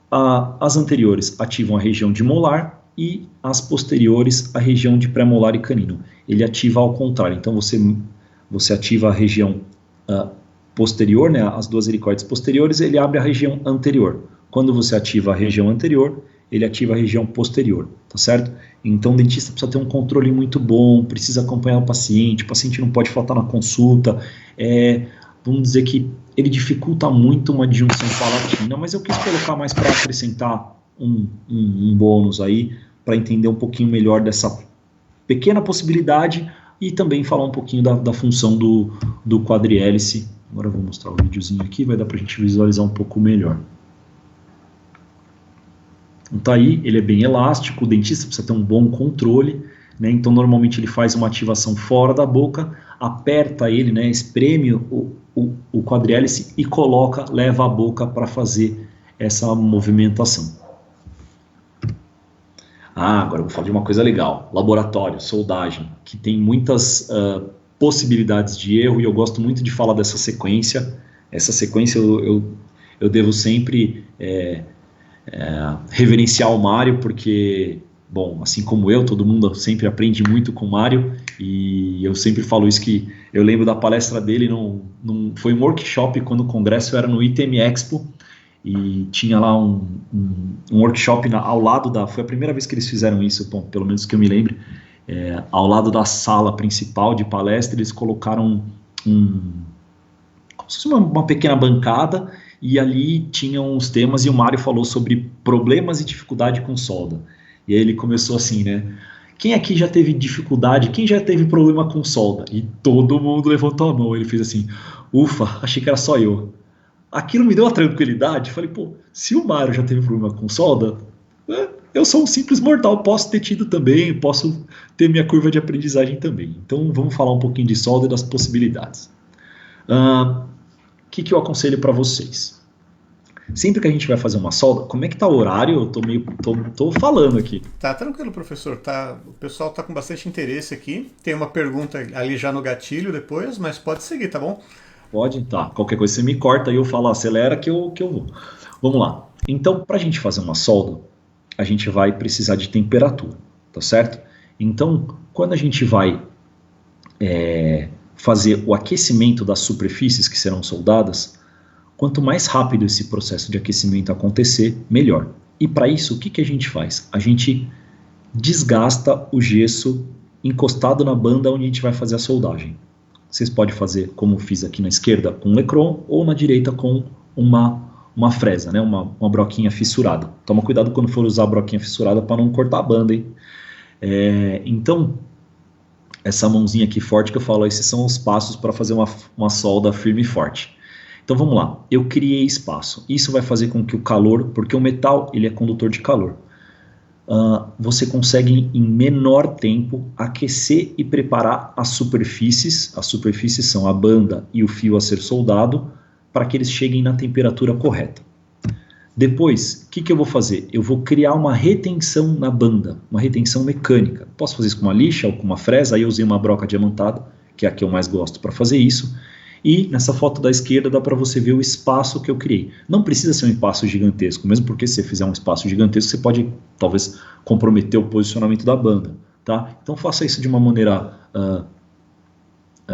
as anteriores ativam a região de molar e as posteriores a região de pré-molar e canino. Ele ativa ao contrário, então você ativa a região posterior, né, as duas helicoides posteriores, ele abre a região anterior. Quando você ativa a região anterior, ele ativa a região posterior, tá certo? Então o dentista precisa ter um controle muito bom, precisa acompanhar o paciente não pode faltar na consulta, vamos dizer que ele dificulta muito uma disjunção palatina, mas eu quis colocar mais para acrescentar um bônus aí, para entender um pouquinho melhor dessa pequena possibilidade e também falar um pouquinho da função do quadrihélice. Agora eu vou mostrar o videozinho aqui, vai dar para a gente visualizar um pouco melhor. Então tá aí, ele é bem elástico, o dentista precisa ter um bom controle, né? Então normalmente ele faz uma ativação fora da boca, aperta ele, né? Espreme o quadrihélice e leva a boca para fazer essa movimentação. Agora eu vou falar de uma coisa legal, laboratório, soldagem, que tem muitas possibilidades de erro, e eu gosto muito de falar dessa sequência. Essa sequência eu devo sempre reverenciar o Mário, porque, bom, assim como eu, todo mundo sempre aprende muito com o Mário, e eu sempre falo isso, que eu lembro da palestra dele, foi um workshop quando o congresso era no ITM Expo, e tinha lá um workshop ao lado foi a primeira vez que eles fizeram isso, bom, pelo menos que eu me lembre, ao lado da sala principal de palestra, eles colocaram como se fosse uma pequena bancada, e ali tinham os temas, e o Mário falou sobre problemas e dificuldade com solda. E aí ele começou assim, né? Quem aqui já teve dificuldade? Quem já teve problema com solda? E todo mundo levantou a mão. Ele fez assim, ufa, achei que era só eu. Aquilo me deu uma tranquilidade. Falei, pô, se o Mário já teve problema com solda, eu sou um simples mortal, posso ter tido também, posso ter minha curva de aprendizagem também. Então vamos falar um pouquinho de solda e das possibilidades. O que eu aconselho para vocês? Sempre que a gente vai fazer uma solda, como é que tá o horário? Eu tô falando aqui. Tá tranquilo, professor. O pessoal tá com bastante interesse aqui. Tem uma pergunta ali já no gatilho depois, mas pode seguir, tá bom? Pode, tá. Qualquer coisa você me corta e eu falo, acelera que eu vou. Vamos lá. Então, para a gente fazer uma solda, a gente vai precisar de temperatura, tá certo? Então, quando a gente vai fazer o aquecimento das superfícies que serão soldadas, quanto mais rápido esse processo de aquecimento acontecer, melhor. E para isso, o que a gente faz? A gente desgasta o gesso encostado na banda onde a gente vai fazer a soldagem. Vocês podem fazer, como eu fiz aqui na esquerda, com Lecron, ou na direita com uma fresa, né? uma broquinha fissurada. Toma cuidado quando for usar a broquinha fissurada para não cortar a banda, hein? Então, essa mãozinha aqui forte que eu falo, esses são os passos para fazer uma solda firme e forte. Então vamos lá, eu criei espaço. Isso vai fazer com que o calor, porque o metal ele é condutor de calor, você consegue em menor tempo aquecer e preparar as superfícies. As superfícies são a banda e o fio a ser soldado, para que eles cheguem na temperatura correta. Depois, o que eu vou fazer? Eu vou criar uma retenção na banda, uma retenção mecânica. Posso fazer isso com uma lixa ou com uma fresa, aí eu usei uma broca diamantada, que é a que eu mais gosto para fazer isso. E nessa foto da esquerda dá para você ver o espaço que eu criei. Não precisa ser um espaço gigantesco, mesmo porque se você fizer um espaço gigantesco, você pode talvez comprometer o posicionamento da banda. Tá? Então faça isso de uma maneira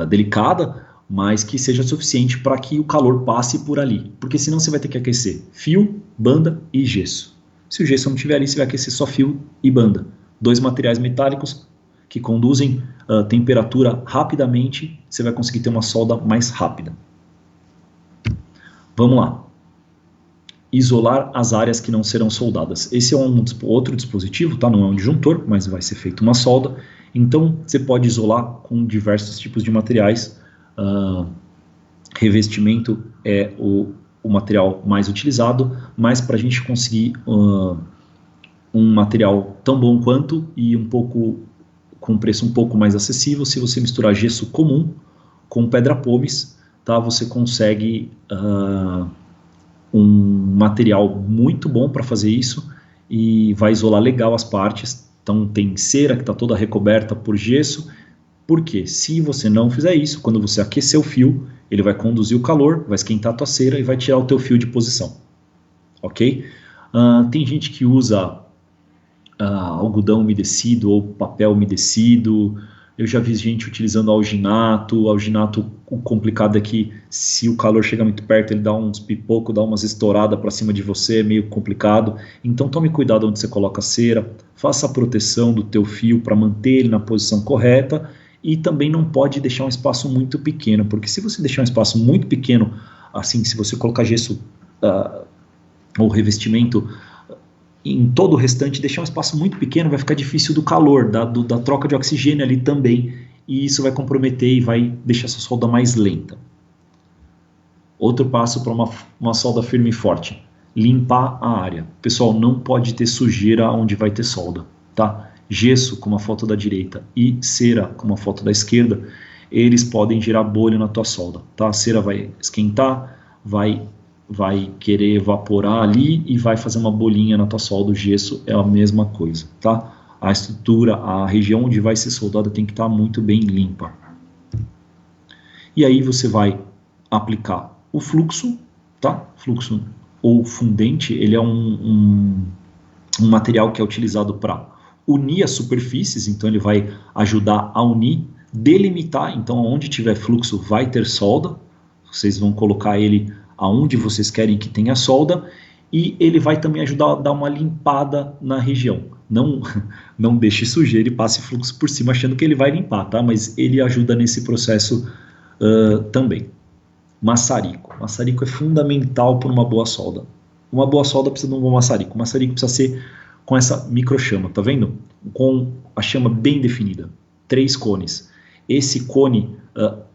delicada, mas que seja suficiente para que o calor passe por ali. Porque senão você vai ter que aquecer fio, banda e gesso. Se o gesso não estiver ali, você vai aquecer só fio e banda. 2 materiais metálicos que conduzem temperatura rapidamente, você vai conseguir ter uma solda mais rápida. Vamos lá. Isolar as áreas que não serão soldadas. Esse é um outro dispositivo, tá? Não é um disjuntor, mas vai ser feita uma solda. Então, você pode isolar com diversos tipos de materiais. Revestimento é o material mais utilizado, mas para a gente conseguir um material tão bom quanto e com um preço um pouco mais acessível, se você misturar gesso comum com pedra pomes, tá, você consegue um material muito bom para fazer isso e vai isolar legal as partes. Então tem cera que está toda recoberta por gesso, porque se você não fizer isso, quando você aquecer o fio, ele vai conduzir o calor, vai esquentar a tua cera e vai tirar o teu fio de posição. Ok? Tem gente que usa algodão umedecido ou papel umedecido. Eu já vi gente utilizando alginato. Alginato, o complicado é que se o calor chega muito perto, ele dá uns pipocos, dá umas estouradas para cima de você, é meio complicado. Então tome cuidado onde você coloca a cera, faça a proteção do teu fio para manter ele na posição correta. E também não pode deixar um espaço muito pequeno, porque se você deixar um espaço muito pequeno, assim, se você colocar gesso ou revestimento em todo o restante, deixar um espaço muito pequeno, vai ficar difícil do calor, da troca de oxigênio ali também, e isso vai comprometer e vai deixar essa solda mais lenta. Outro passo para uma solda firme e forte, limpar a área. Pessoal, não pode ter sujeira onde vai ter solda, tá? Gesso, como a foto da direita, e cera, como a foto da esquerda, eles podem gerar bolha na tua solda, tá? A cera vai esquentar, vai querer evaporar ali e vai fazer uma bolinha na tua solda. O gesso é a mesma coisa, tá? A estrutura, a região onde vai ser soldada tem que estar muito bem limpa. E aí você vai aplicar o fluxo, tá? Fluxo ou fundente, ele é um material que é utilizado para unir as superfícies, então ele vai ajudar a unir, delimitar, então onde tiver fluxo vai ter solda, vocês vão colocar ele aonde vocês querem que tenha solda, e ele vai também ajudar a dar uma limpada na região. Não deixe sujeira e passe fluxo por cima achando que ele vai limpar, tá? Mas ele ajuda nesse processo também. Maçarico. Maçarico é fundamental para uma boa solda. Uma boa solda precisa de um bom maçarico. O maçarico precisa ser com essa microchama, tá vendo? Com a chama bem definida. 3 cones. Esse cone,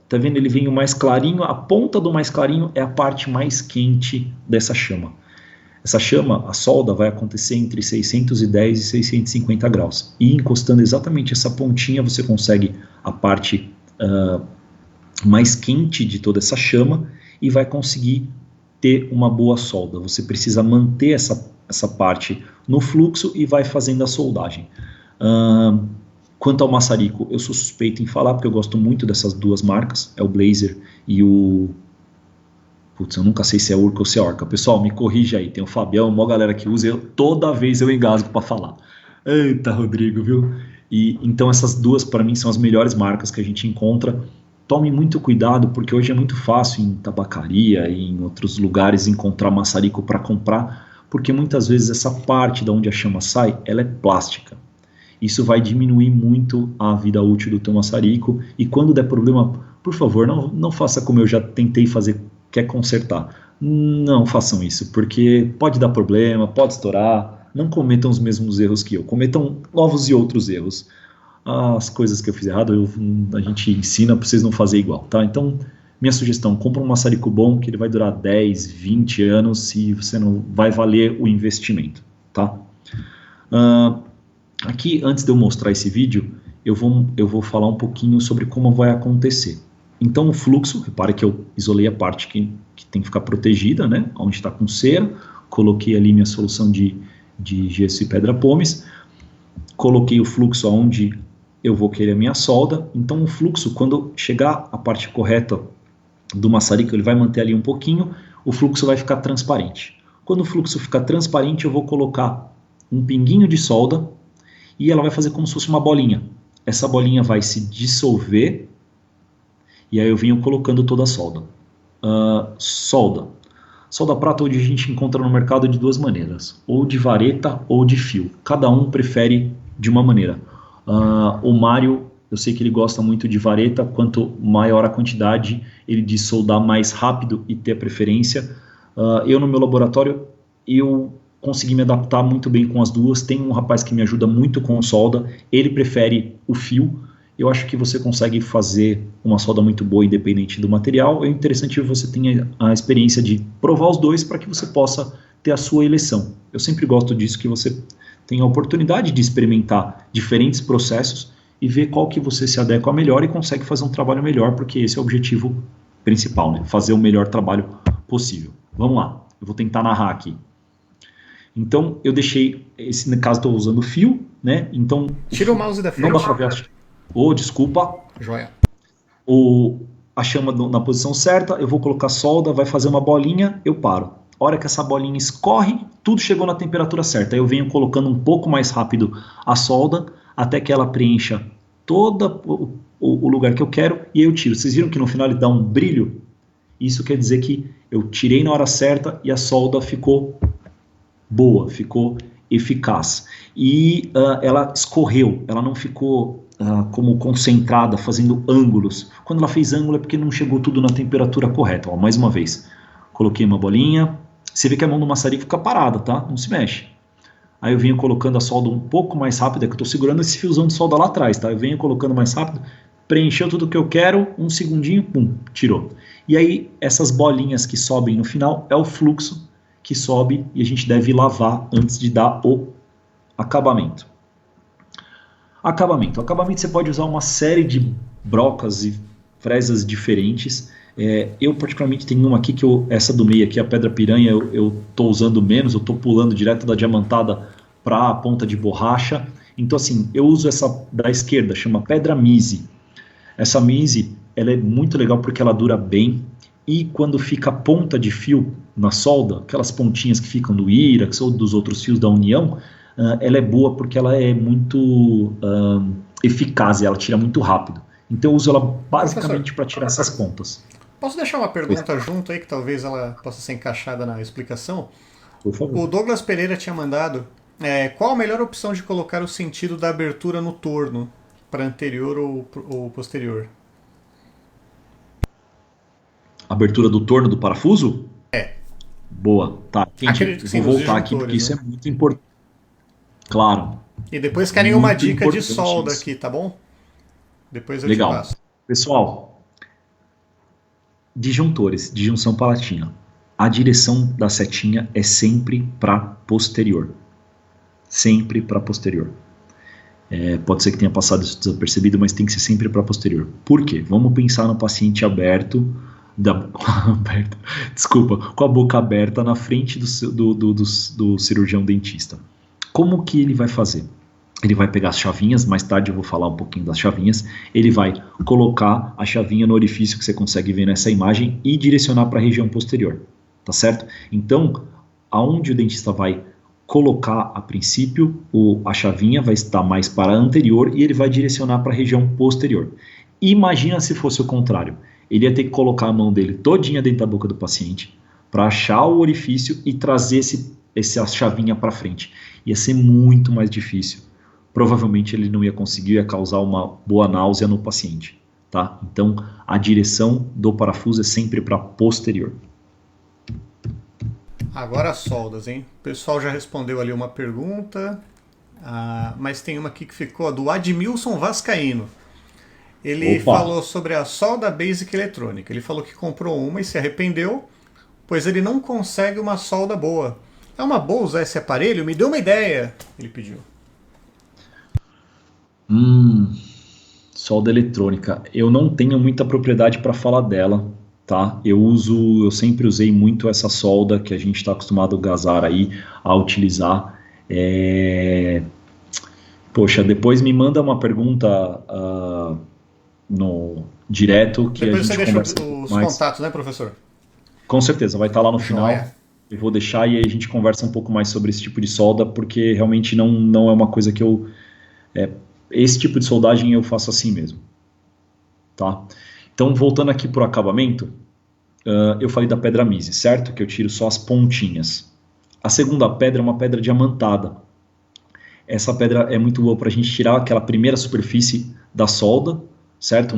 tá vendo? Ele vem o mais clarinho, a ponta do mais clarinho é a parte mais quente dessa chama. Essa chama, a solda, vai acontecer entre 610 e 650 graus. E encostando exatamente essa pontinha, você consegue a parte mais quente de toda essa chama e vai conseguir ter uma boa solda. Você precisa manter essa parte no fluxo e vai fazendo a soldagem. Quanto ao maçarico, eu sou suspeito em falar, porque eu gosto muito dessas duas marcas, é o Blazer e o... Putz, eu nunca sei se é Urca ou se é Orca. Pessoal, me corrija aí, tem o Fabião, uma galera que usa, toda vez eu engasgo para falar. Eita, Rodrigo, viu? E então essas duas, para mim, são as melhores marcas que a gente encontra. Tome muito cuidado, porque hoje é muito fácil em tabacaria e em outros lugares encontrar maçarico para comprar, porque muitas vezes essa parte de onde a chama sai, ela é plástica. Isso vai diminuir muito a vida útil do teu maçarico, e quando der problema, por favor, não faça como eu já tentei fazer, quer consertar. Não façam isso, porque pode dar problema, pode estourar, não cometam os mesmos erros que eu, cometam novos e outros erros. As coisas que eu fiz errado, a gente ensina para vocês não fazerem igual, tá? Então, minha sugestão, compra um maçarico bom, que ele vai durar 10, 20 anos, e você não vai valer o investimento, tá? Aqui, antes de eu mostrar esse vídeo, eu vou falar um pouquinho sobre como vai acontecer. Então o fluxo, repare que eu isolei a parte que tem que ficar protegida, né? Onde está com cera, coloquei ali minha solução de gesso e pedra pomes, coloquei o fluxo aonde eu vou querer a minha solda. Então o fluxo, quando chegar a parte correta do maçarico, ele vai manter ali um pouquinho, o fluxo vai ficar transparente. Quando o fluxo ficar transparente, eu vou colocar um pinguinho de solda e ela vai fazer como se fosse uma bolinha. Essa bolinha vai se dissolver e aí eu venho colocando toda a solda. Solda prata hoje a gente encontra no mercado de duas maneiras, ou de vareta ou de fio. Cada um prefere de uma maneira. O Mário, eu sei que ele gosta muito de vareta, quanto maior a quantidade, ele diz soldar mais rápido e ter a preferência. Eu no meu laboratório, eu consegui me adaptar muito bem com as duas. Tem um rapaz que me ajuda muito com solda, ele prefere o fio. Eu acho que você consegue fazer uma solda muito boa independente do material. É interessante que você tenha a experiência de provar os dois para que você possa ter a sua eleição. Eu sempre gosto disso, que você tenha a oportunidade de experimentar diferentes processos e ver qual que você se adequa melhor e consegue fazer um trabalho melhor, porque esse é o objetivo principal, né? Fazer o melhor trabalho possível. Vamos lá, eu vou tentar narrar aqui. Então, eu deixei, esse no caso estou usando fio, né? Então, tira o mouse da frente. Não dá para ver. Desculpa. Joia. A chama na posição certa, eu vou colocar solda, vai fazer uma bolinha, eu paro. A hora que essa bolinha escorre, tudo chegou na temperatura certa. Aí eu venho colocando um pouco mais rápido a solda, até que ela preencha todo o lugar que eu quero, e aí eu tiro. Vocês viram que no final ele dá um brilho? Isso quer dizer que eu tirei na hora certa e a solda ficou boa, ficou eficaz. E ela escorreu, ela não ficou como concentrada, fazendo ângulos. Quando ela fez ângulo é porque não chegou tudo na temperatura correta. Mais uma vez, coloquei uma bolinha. Você vê que a mão do maçarico fica parada, tá? Não se mexe. Aí eu venho colocando a solda um pouco mais rápido, é que eu estou segurando esse fiozão de solda lá atrás, tá? Eu venho colocando mais rápido, preencheu tudo que eu quero, um segundinho, pum, tirou. E aí essas bolinhas que sobem no final é o fluxo que sobe e a gente deve lavar antes de dar o acabamento. Acabamento você pode usar uma série de brocas e fresas diferentes. Eu particularmente tenho uma aqui, essa do meio aqui, a pedra piranha, eu estou usando menos, eu estou pulando direto da diamantada para a ponta de borracha. Então assim, eu uso essa da esquerda, chama pedra mise. Essa mise, ela é muito legal porque ela dura bem, e quando fica a ponta de fio na solda, aquelas pontinhas que ficam do írax ou dos outros fios da União, ela é boa porque ela é muito eficaz e ela tira muito rápido. Então eu uso ela basicamente para tirar essas pontas. Posso deixar uma pergunta junto aí, que talvez ela possa ser encaixada na explicação? Por favor. O Douglas Pereira tinha mandado qual a melhor opção de colocar o sentido da abertura no torno, para anterior ou posterior? Abertura do torno do parafuso? Boa, tá. Entendi. Vou voltar aqui porque isso é muito importante. Claro. E depois querem uma dica de solda aqui, tá bom? Depois eu te passo. Pessoal, disjuntores, disjunção palatina. A direção da setinha é sempre para posterior. Sempre para posterior. Pode ser que tenha passado isso desapercebido, mas tem que ser sempre para posterior. Por quê? Vamos pensar no paciente aberto, com a boca aberta na frente do cirurgião dentista. Como que ele vai fazer? Ele vai pegar as chavinhas, mais tarde eu vou falar um pouquinho das chavinhas, ele vai colocar a chavinha no orifício que você consegue ver nessa imagem e direcionar para a região posterior, tá certo? Então, aonde o dentista vai colocar a princípio, a chavinha vai estar mais para a anterior e ele vai direcionar para a região posterior. Imagina se fosse o contrário, ele ia ter que colocar a mão dele todinha dentro da boca do paciente para achar o orifício e trazer essa chavinha para frente. Ia ser muito mais difícil. Provavelmente ele não ia conseguir, ia causar uma boa náusea no paciente, tá? Então, a direção do parafuso é sempre para posterior. Agora as soldas, hein? O pessoal já respondeu ali uma pergunta, mas tem uma aqui que ficou, do Admilson Vascaíno. Ele falou sobre a solda Basic eletrônica. Ele falou que comprou uma e se arrependeu, pois ele não consegue uma solda boa. É uma boa usar esse aparelho? Me deu uma ideia, ele pediu. Solda eletrônica. Eu não tenho muita propriedade para falar dela, tá? Eu sempre usei muito essa solda que a gente está acostumado, o Gazar aí, a utilizar. Poxa, depois me manda uma pergunta no direto que depois a gente conversa os mais. Contatos, né, professor? Com certeza, vai estar lá no final. Joia. Eu vou deixar e aí a gente conversa um pouco mais sobre esse tipo de solda, porque realmente não é uma coisa que eu... esse tipo de soldagem eu faço assim mesmo. Tá? Então, voltando aqui para o acabamento, eu falei da pedra mise, certo? Que eu tiro só as pontinhas. A segunda pedra é uma pedra diamantada. Essa pedra é muito boa para a gente tirar aquela primeira superfície da solda, certo?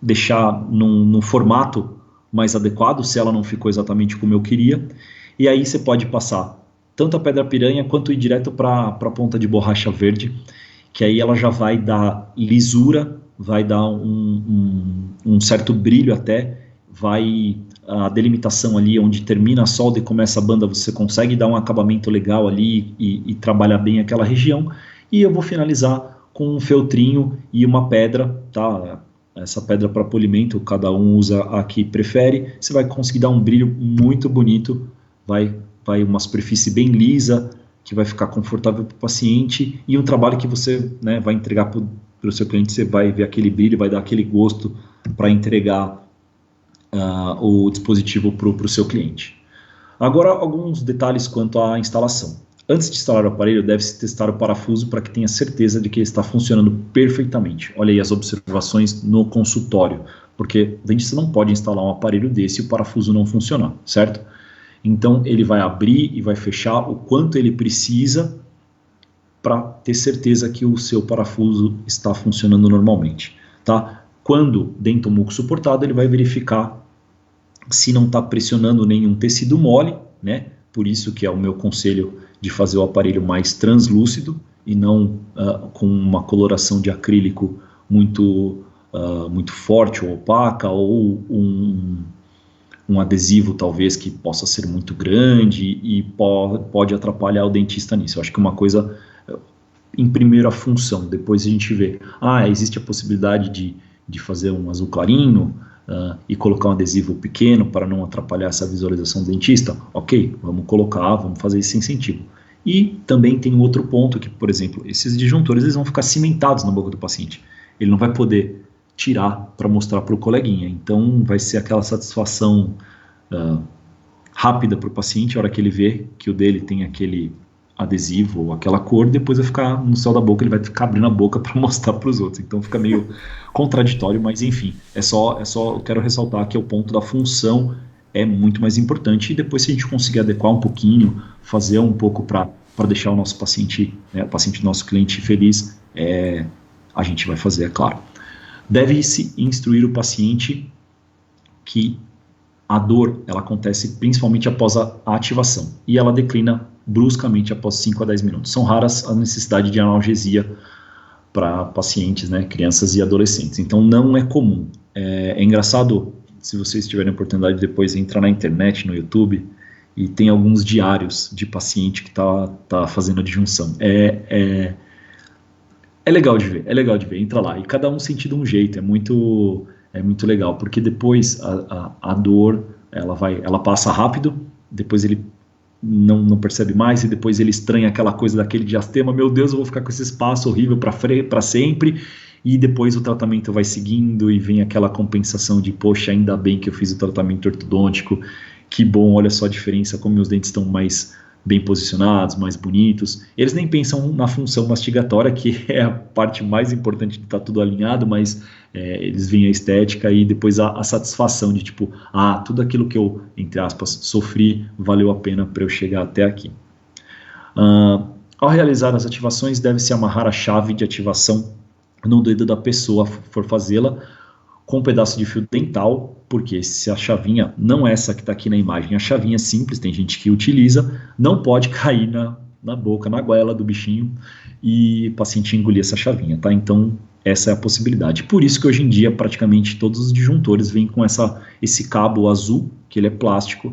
Deixar num formato mais adequado, se ela não ficou exatamente como eu queria. E aí você pode passar tanto a pedra piranha quanto ir direto para a ponta de borracha verde, que aí ela já vai dar lisura, vai dar um certo brilho até, a delimitação ali onde termina a solda e começa a banda, você consegue dar um acabamento legal ali e trabalhar bem aquela região. E eu vou finalizar com um feltrinho e uma pedra, tá? Essa pedra para polimento, cada um usa a que prefere. Você vai conseguir dar um brilho muito bonito, vai uma superfície bem lisa, que vai ficar confortável para o paciente, e um trabalho que você, né, vai entregar para o seu cliente, você vai ver aquele brilho, vai dar aquele gosto para entregar o dispositivo para o seu cliente. Agora, alguns detalhes quanto à instalação. Antes de instalar o aparelho, deve-se testar o parafuso para que tenha certeza de que ele está funcionando perfeitamente. Olha aí as observações no consultório, porque o dentista não pode instalar um aparelho desse e o parafuso não funcionar, certo? Então, ele vai abrir e vai fechar o quanto ele precisa para ter certeza que o seu parafuso está funcionando normalmente, tá? Quando dentomuco suportado, ele vai verificar se não está pressionando nenhum tecido mole, né? Por isso que é o meu conselho de fazer o aparelho mais translúcido e não com uma coloração de acrílico muito forte ou opaca, ou um adesivo talvez que possa ser muito grande e pode atrapalhar o dentista nisso. Eu acho que uma coisa, em primeira função, depois a gente vê, existe a possibilidade de fazer um azul clarinho e colocar um adesivo pequeno para não atrapalhar essa visualização do dentista. Ok, vamos colocar, vamos fazer esse incentivo. E também tem um outro ponto que, por exemplo, esses disjuntores eles vão ficar cimentados na boca do paciente. Ele não vai poder tirar para mostrar para o coleguinha. Então vai ser aquela satisfação rápida para o paciente, a hora que ele vê que o dele tem aquele adesivo ou aquela cor, depois vai ficar no céu da boca, ele vai ficar abrindo a boca para mostrar para os outros. Então fica meio contraditório, mas enfim, eu quero ressaltar que o ponto da função é muito mais importante, e depois se a gente conseguir adequar um pouquinho, fazer um pouco para deixar o nosso paciente, o paciente do nosso cliente feliz, a gente vai fazer, é claro. Deve-se instruir o paciente que a dor ela acontece principalmente após a ativação, e ela declina bruscamente após 5 a 10 minutos. São raras a necessidade de analgesia para pacientes, né, crianças e adolescentes. Então não é comum. É engraçado, se vocês tiverem a oportunidade de depois entrar na internet, no YouTube, e tem alguns diários de paciente que tá fazendo a disjunção. É legal de ver, entra lá. E cada um sente de um jeito, é muito legal, porque depois a dor, ela passa rápido, depois ele não percebe mais, e depois ele estranha aquela coisa daquele diastema, meu Deus, eu vou ficar com esse espaço horrível para sempre, e depois o tratamento vai seguindo e vem aquela compensação de, poxa, ainda bem que eu fiz o tratamento ortodôntico, que bom, olha só a diferença, como meus dentes estão mais bem posicionados, mais bonitos. Eles nem pensam na função mastigatória, que é a parte mais importante de estar tudo alinhado, mas eles veem a estética e depois a satisfação de tipo, tudo aquilo que eu, entre aspas, sofri, valeu a pena para eu chegar até aqui. Ao realizar as ativações, deve-se amarrar a chave de ativação no dedo da pessoa, for fazê-la, com um pedaço de fio dental, porque se a chavinha, não é essa que está aqui na imagem, a chavinha simples, tem gente que utiliza, não pode cair na boca, na goela do bichinho, e o paciente engolir essa chavinha, tá? Então, essa é a possibilidade. Por isso que hoje em dia, praticamente todos os disjuntores vêm com esse cabo azul, que ele é plástico,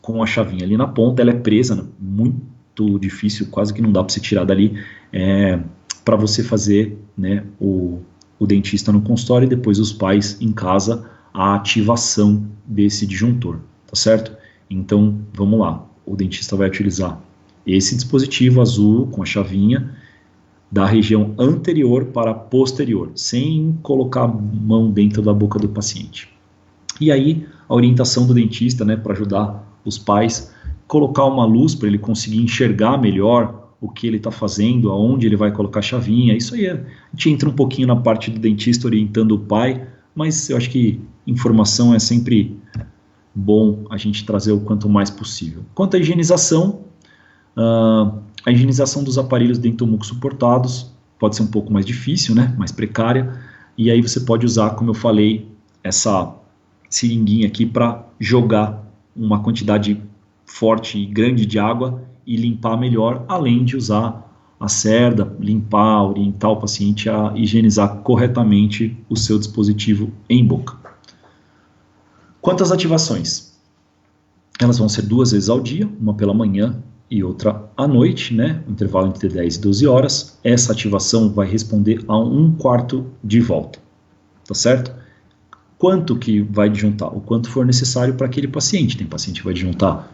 com a chavinha ali na ponta, ela é presa, muito difícil, quase que não dá para você tirar dali, para você fazer, né, o dentista no consultório e depois os pais em casa a ativação desse disjuntor, tá certo? Então, vamos lá. O dentista vai utilizar esse dispositivo azul com a chavinha da região anterior para posterior, sem colocar a mão dentro da boca do paciente. E aí, a orientação do dentista, né, para ajudar os pais, colocar uma luz para ele conseguir enxergar melhor o que ele está fazendo, aonde ele vai colocar a chavinha. Isso aí, a gente entra um pouquinho na parte do dentista orientando o pai, mas eu acho que informação é sempre bom a gente trazer o quanto mais possível. Quanto à higienização, a higienização dos aparelhos dentomuco suportados pode ser um pouco mais difícil, né, mais precária, e aí você pode usar, como eu falei, essa seringuinha aqui para jogar uma quantidade forte e grande de água e limpar melhor, além de usar a cerda, limpar, orientar o paciente a higienizar corretamente o seu dispositivo em boca. Quanto às ativações? Elas vão ser 2 vezes ao dia, uma pela manhã e outra à noite, né? Um intervalo entre 10 e 12 horas. Essa ativação vai responder a 1/4 de volta, tá certo? Quanto que vai disjuntar? O quanto for necessário para aquele paciente. Tem paciente que vai disjuntar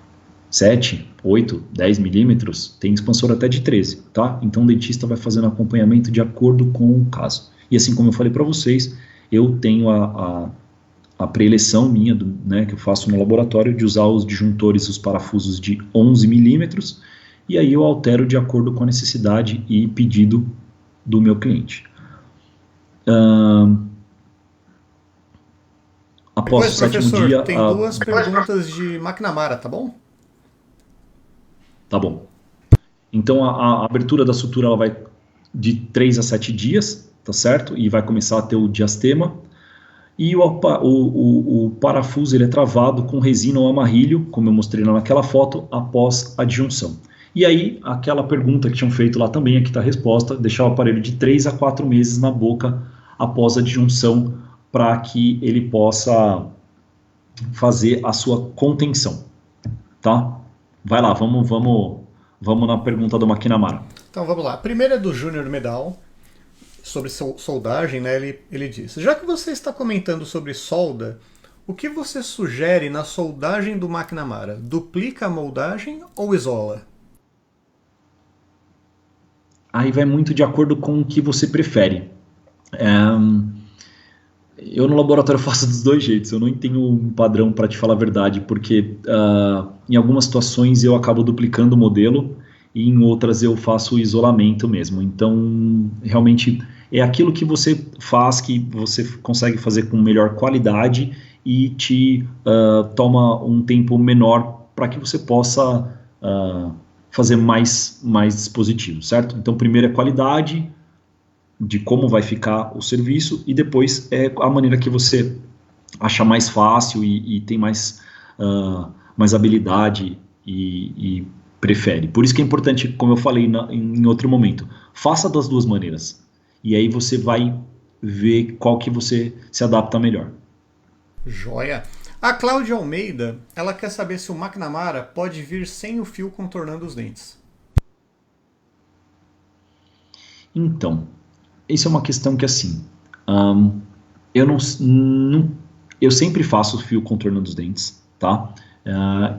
7, 8, 10 milímetros, tem expansor até de 13, tá? Então o dentista vai fazendo acompanhamento de acordo com o caso. E assim como eu falei para vocês, eu tenho a preleção minha, né, que eu faço no laboratório, de usar os disjuntores, os parafusos de 11 milímetros, e aí eu altero de acordo com a necessidade e pedido do meu cliente. Após o sétimo professor, dia... tem 2 perguntas de McNamara, tá bom? Tá bom. Então a abertura da sutura ela vai de 3 a 7 dias, tá certo? E vai começar a ter o diastema. E o parafuso ele é travado com resina ou amarrilho, como eu mostrei lá naquela foto, após a disjunção. E aí, aquela pergunta que tinham feito lá também, aqui está a resposta, deixar o aparelho de 3 a 4 meses na boca após a disjunção, para que ele possa fazer a sua contenção, tá? Vai lá, vamos na pergunta do McNamara. Então vamos lá. A primeira é do Júnior Medal, sobre soldagem, né? Ele diz: já que você está comentando sobre solda, o que você sugere na soldagem do McNamara? Duplica a moldagem ou isola? Aí vai muito de acordo com o que você prefere. Eu no laboratório faço dos 2 jeitos, eu não tenho um padrão para te falar a verdade, porque em algumas situações eu acabo duplicando o modelo e em outras eu faço o isolamento mesmo. Então, realmente é aquilo que você faz, que você consegue fazer com melhor qualidade e te toma um tempo menor para que você possa fazer mais dispositivos, certo? Então, primeiro é qualidade, de como vai ficar o serviço, e depois é a maneira que você acha mais fácil e tem mais habilidade e prefere. Por isso que é importante, como eu falei em outro momento, faça das 2 maneiras, e aí você vai ver qual que você se adapta melhor. Joia! A Cláudia Almeida, ela quer saber se o McNamara pode vir sem o fio contornando os dentes. Então, isso é uma questão que, assim, eu sempre faço o fio contornando os dentes, tá?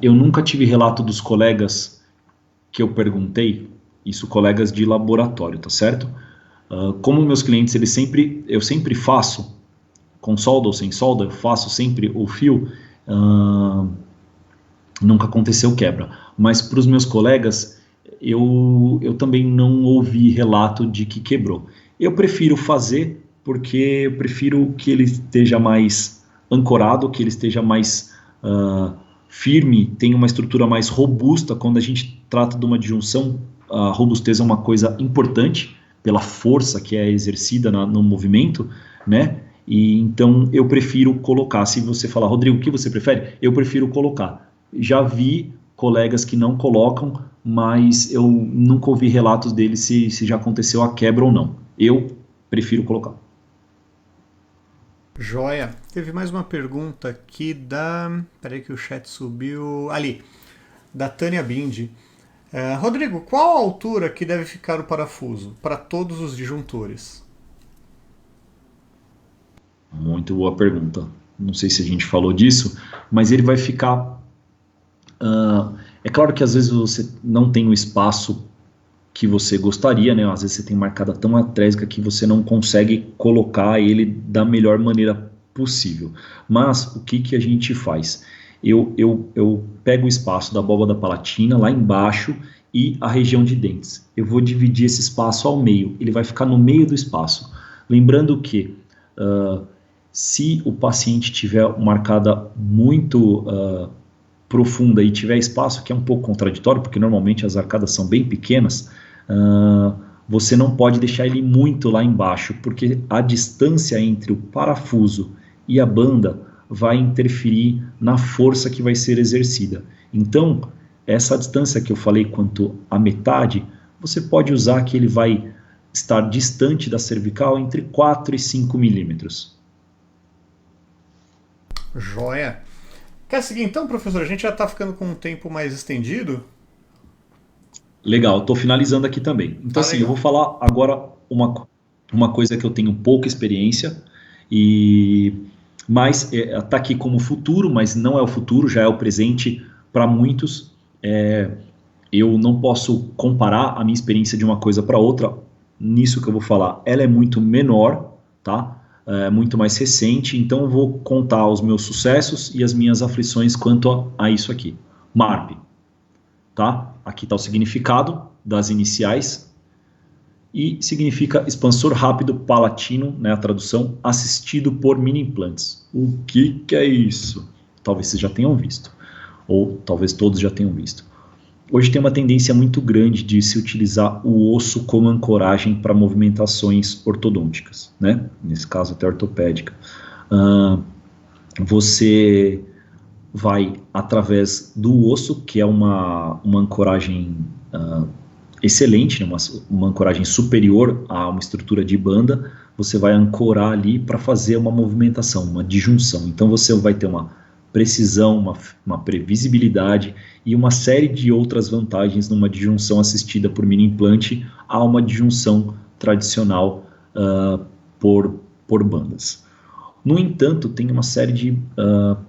Eu nunca tive relato dos colegas que eu perguntei, isso colegas de laboratório, tá certo? Como meus clientes, eu sempre faço, com solda ou sem solda, eu faço sempre o fio, nunca aconteceu quebra. Mas para os meus colegas, eu também não ouvi relato de que quebrou. Eu prefiro fazer porque eu prefiro que ele esteja mais ancorado, que ele esteja mais firme, tenha uma estrutura mais robusta. Quando a gente trata de uma disjunção, a robustez é uma coisa importante pela força que é exercida no movimento, né? E então eu prefiro colocar. Se você falar, Rodrigo, o que você prefere? Eu prefiro colocar. Já vi colegas que não colocam, mas eu nunca ouvi relatos deles se já aconteceu a quebra ou não. Eu prefiro colocar. Joia. Teve mais uma pergunta aqui da... Peraí que o chat subiu... Ali. Da Tânia Bindi. Rodrigo, qual a altura que deve ficar o parafuso para todos os disjuntores? Muito boa pergunta. Não sei se a gente falou disso, mas ele vai ficar... é claro que às vezes você não tem o espaço que você gostaria, né? Às vezes você tem uma arcada tão atrésica que você não consegue colocar ele da melhor maneira possível. Mas o que a gente faz? Eu pego o espaço da abóbada palatina lá embaixo e a região de dentes. Eu vou dividir esse espaço ao meio. Ele vai ficar no meio do espaço. Lembrando que se o paciente tiver uma arcada muito profunda e tiver espaço, que é um pouco contraditório, porque normalmente as arcadas são bem pequenas, você não pode deixar ele muito lá embaixo, porque a distância entre o parafuso e a banda vai interferir na força que vai ser exercida. Então, essa distância que eu falei quanto à metade, você pode usar que ele vai estar distante da cervical entre 4 e 5 milímetros. Joia. Quer seguir então, professor? A gente já está ficando com um tempo mais estendido. Legal, estou finalizando aqui também. Então, assim, legal. Eu vou falar agora uma coisa que eu tenho pouca experiência, mas está aqui como futuro, mas não é o futuro, já é o presente para muitos. Eu não posso comparar a minha experiência de uma coisa para outra. Nisso que eu vou falar, ela é muito menor, tá? Muito mais recente, então eu vou contar os meus sucessos e as minhas aflições quanto a isso aqui. MARP, tá? Aqui está o significado das iniciais e significa expansor rápido palatino, né, a tradução, assistido por mini implantes. O que é isso? Talvez vocês já tenham visto, ou talvez todos já tenham visto. Hoje tem uma tendência muito grande de se utilizar o osso como ancoragem para movimentações ortodônticas, né? Nesse caso até ortopédica. Você vai através do osso, que é uma ancoragem excelente, né? uma ancoragem superior a uma estrutura de banda, você vai ancorar ali para fazer uma movimentação, uma disjunção. Então você vai ter uma precisão, uma previsibilidade e uma série de outras vantagens numa disjunção assistida por mini implante a uma disjunção tradicional por bandas. No entanto, tem uma série de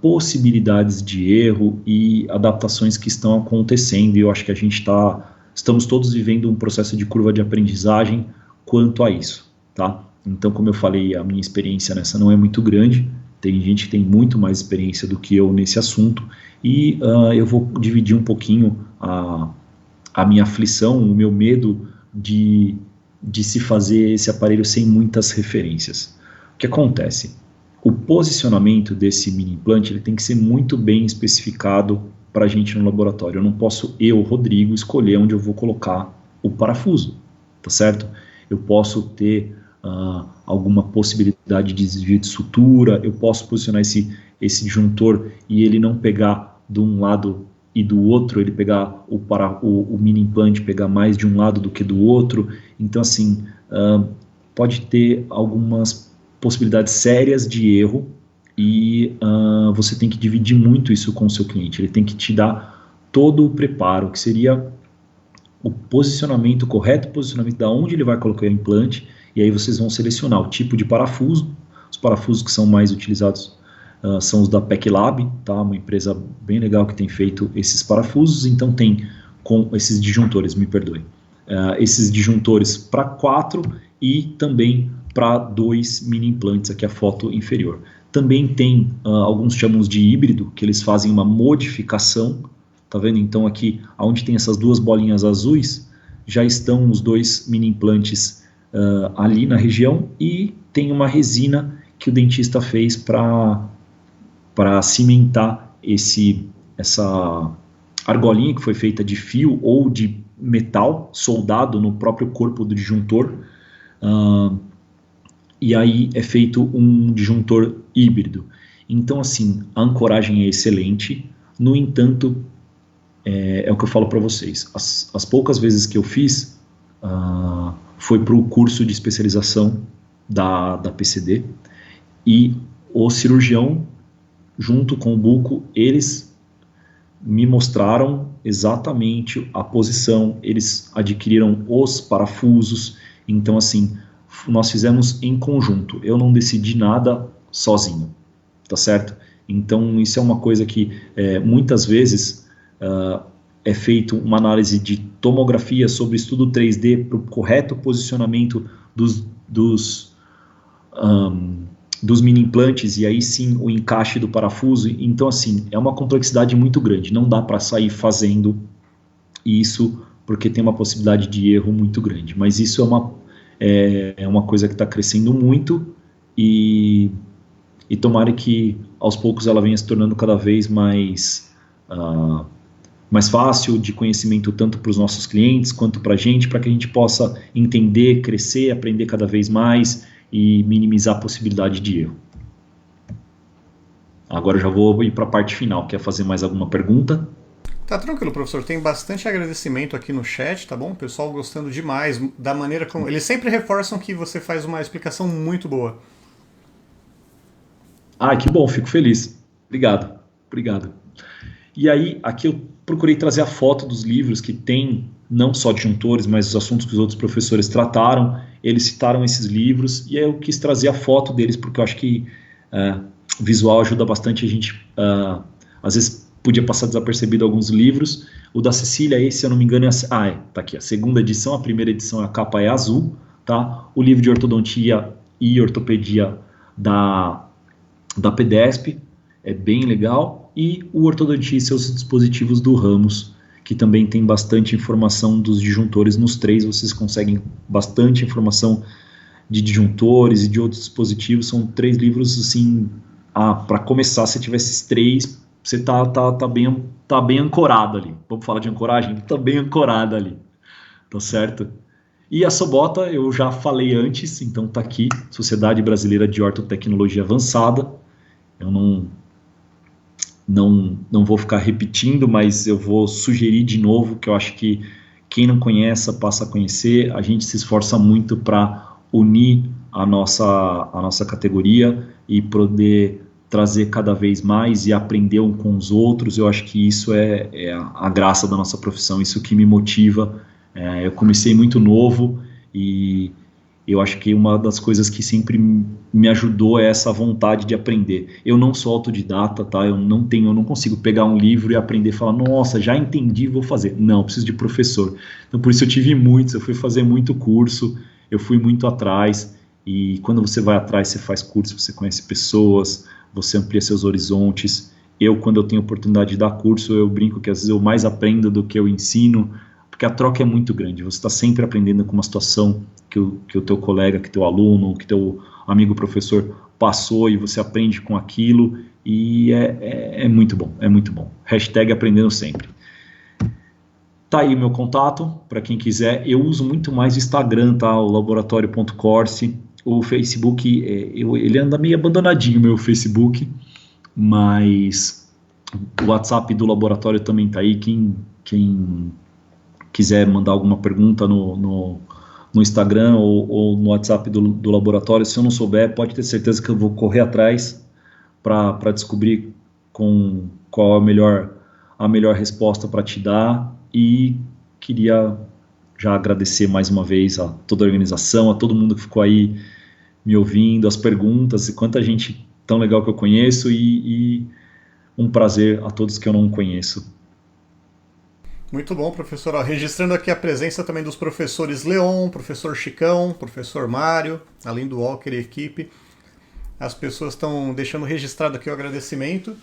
possibilidades de erro e adaptações que estão acontecendo, e eu acho que estamos todos vivendo um processo de curva de aprendizagem quanto a isso, tá? Então, como eu falei, a minha experiência nessa não é muito grande, tem gente que tem muito mais experiência do que eu nesse assunto, e eu vou dividir um pouquinho a minha aflição, o meu medo de se fazer esse aparelho sem muitas referências. O que acontece? O posicionamento desse mini implante ele tem que ser muito bem especificado para a gente no laboratório. Eu não posso, Rodrigo, escolher onde eu vou colocar o parafuso, tá certo? Eu posso ter alguma possibilidade de desvio de sutura, eu posso posicionar esse disjuntor e ele não pegar de um lado e do outro, ele pegar o mini implante, pegar mais de um lado do que do outro. Então, assim, pode ter algumas possibilidades sérias de erro e você tem que dividir muito isso com o seu cliente. Ele tem que te dar todo o preparo, que seria o posicionamento, o correto posicionamento de onde ele vai colocar o implante, e aí vocês vão selecionar o tipo de parafuso. Os parafusos que são mais utilizados são os da PECLab, tá? Uma empresa bem legal que tem feito esses parafusos. Então tem com esses disjuntores, esses disjuntores para 4 e também para 2 mini implantes, aqui a foto inferior. Também tem, alguns chamam de híbrido, que eles fazem uma modificação, tá vendo? Então aqui, onde tem essas duas bolinhas azuis, já estão os 2 mini implantes ali na região, e tem uma resina que o dentista fez para cimentar essa argolinha que foi feita de fio ou de metal soldado no próprio corpo do disjuntor, e aí é feito um disjuntor híbrido. Então, assim, a ancoragem é excelente. No entanto, é o que eu falo para vocês, as poucas vezes que eu fiz foi para o curso de especialização da PCD, e o cirurgião junto com o buco, eles me mostraram exatamente a posição, eles adquiriram os parafusos, então assim, nós fizemos em conjunto, eu não decidi nada sozinho, tá certo? Então isso é uma coisa que muitas vezes é feito uma análise de tomografia sobre estudo 3D para o correto posicionamento dos mini implantes e aí sim o encaixe do parafuso. Então assim, é uma complexidade muito grande, não dá para sair fazendo isso porque tem uma possibilidade de erro muito grande, mas isso é uma coisa que está crescendo muito e tomara que aos poucos ela venha se tornando cada vez mais fácil de conhecimento tanto para os nossos clientes quanto para a gente, para que a gente possa entender, crescer, aprender cada vez mais e minimizar a possibilidade de erro. Agora eu já vou ir para a parte final. Quer fazer mais alguma pergunta? Tá tranquilo, professor. Tem bastante agradecimento aqui no chat, tá bom? O pessoal gostando demais da maneira como... Eles sempre reforçam que você faz uma explicação muito boa. Ah, que bom, fico feliz. Obrigado. E aí, aqui eu procurei trazer a foto dos livros que tem, não só disjuntores, mas os assuntos que os outros professores trataram. Eles citaram esses livros e aí eu quis trazer a foto deles, porque eu acho que o visual ajuda bastante a gente. Às vezes podia passar desapercebido alguns livros. O da Cecília, esse, se eu não me engano, tá aqui, a segunda edição, a primeira edição, a capa é azul, tá? O livro de ortodontia e ortopedia da PDESP, é bem legal, e o Ortodontia e seus dispositivos do Ramos, que também tem bastante informação dos disjuntores nos três, vocês conseguem bastante informação de disjuntores e de outros dispositivos, são 3 livros, assim, para começar, se tiver esses 3, você tá bem ancorado ali, vamos falar de ancoragem? Tá bem ancorado ali, tá certo? E a Sobota, eu já falei antes, então tá aqui, Sociedade Brasileira de Ortotecnologia Avançada. Eu não vou ficar repetindo, mas eu vou sugerir de novo, que eu acho que quem não conhece, passa a conhecer. A gente se esforça muito para unir a nossa categoria e poder trazer cada vez mais e aprender um com os outros. Eu acho que isso é a graça da nossa profissão, isso que me motiva. Eu comecei muito novo e eu acho que uma das coisas que sempre me ajudou é essa vontade de aprender. Eu não sou autodidata, tá? Eu não consigo pegar um livro e aprender e falar, nossa, já entendi, vou fazer. Não, eu preciso de professor. Então, por isso eu tive muitos, eu fui fazer muito curso, eu fui muito atrás, e quando você vai atrás, você faz curso, você conhece pessoas, você amplia seus horizontes. Quando eu tenho oportunidade de dar curso, eu brinco que às vezes eu mais aprendo do que eu ensino, porque a troca é muito grande, você está sempre aprendendo com uma situação que o teu colega, que teu aluno, que teu amigo professor passou e você aprende com aquilo e é muito bom, é muito bom. Hashtag aprendendo sempre. Tá aí meu contato, para quem quiser. Eu uso muito mais o Instagram, tá? O laboratório.corse. O Facebook, ele anda meio abandonadinho, meu Facebook, mas o WhatsApp do laboratório também tá aí. Quem quiser mandar alguma pergunta no Instagram ou no WhatsApp do laboratório, se eu não souber, pode ter certeza que eu vou correr atrás para descobrir qual a melhor resposta para te dar. E queria já agradecer mais uma vez a toda a organização, a todo mundo que ficou aí me ouvindo, as perguntas, e quanta gente tão legal que eu conheço, e um prazer a todos que eu não conheço. Muito bom, professor. Registrando aqui a presença também dos professores Leon, professor Chicão, professor Mário, além do Walker e equipe. As pessoas estão deixando registrado aqui o agradecimento.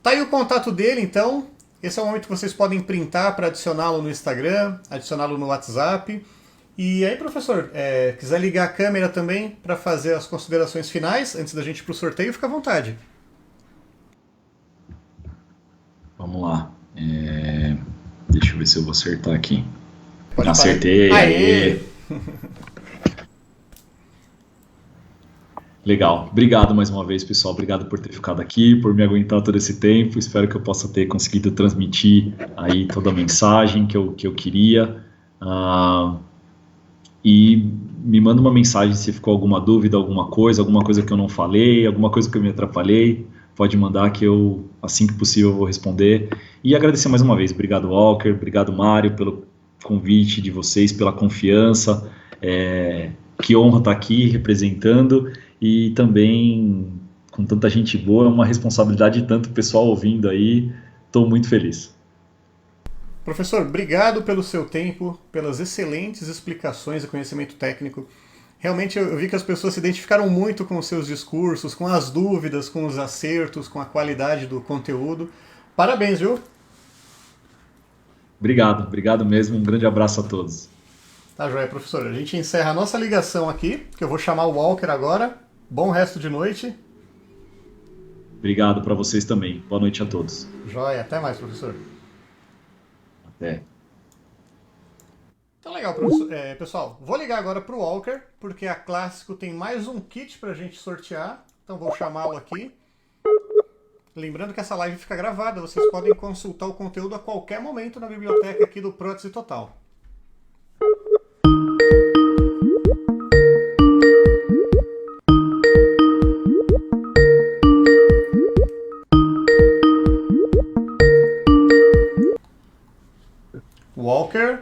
Tá aí o contato dele, então. Esse é o momento que vocês podem printar para adicioná-lo no Instagram, adicioná-lo no WhatsApp. E aí, professor, quiser ligar a câmera também para fazer as considerações finais, antes da gente ir para o sorteio, fica à vontade. Vamos lá. Deixa eu ver se eu vou acertar aqui. Pode Acertei. Aê! Legal. Obrigado mais uma vez, pessoal. Obrigado por ter ficado aqui, por me aguentar todo esse tempo. Espero que eu possa ter conseguido transmitir aí toda a mensagem que eu queria. E me manda uma mensagem se ficou alguma dúvida, alguma coisa que eu não falei, alguma coisa que eu me atrapalhei. pode mandar que eu, assim que possível, vou responder. E agradecer mais uma vez. Obrigado, Walker. Obrigado, Mário, pelo convite de vocês, pela confiança. Que honra estar aqui representando e também com tanta gente boa, é uma responsabilidade de tanto pessoal ouvindo aí. Estou muito feliz. Professor, obrigado pelo seu tempo, pelas excelentes explicações e conhecimento técnico. Realmente eu vi que as pessoas se identificaram muito com os seus discursos, com as dúvidas, com os acertos, com a qualidade do conteúdo. Parabéns, viu? Obrigado mesmo. Um grande abraço a todos. Tá joia, professor. A gente encerra a nossa ligação aqui, que eu vou chamar o Walker agora. Bom resto de noite. Obrigado para vocês também. Boa noite a todos. Joia. Até mais, professor. Até. Então legal, professor. Pessoal, vou ligar agora para o Walker, porque a Clássico tem mais um kit para a gente sortear. Então vou chamá-lo aqui. Lembrando que essa live fica gravada, vocês podem consultar o conteúdo a qualquer momento na biblioteca aqui do Prótese Total. Walker.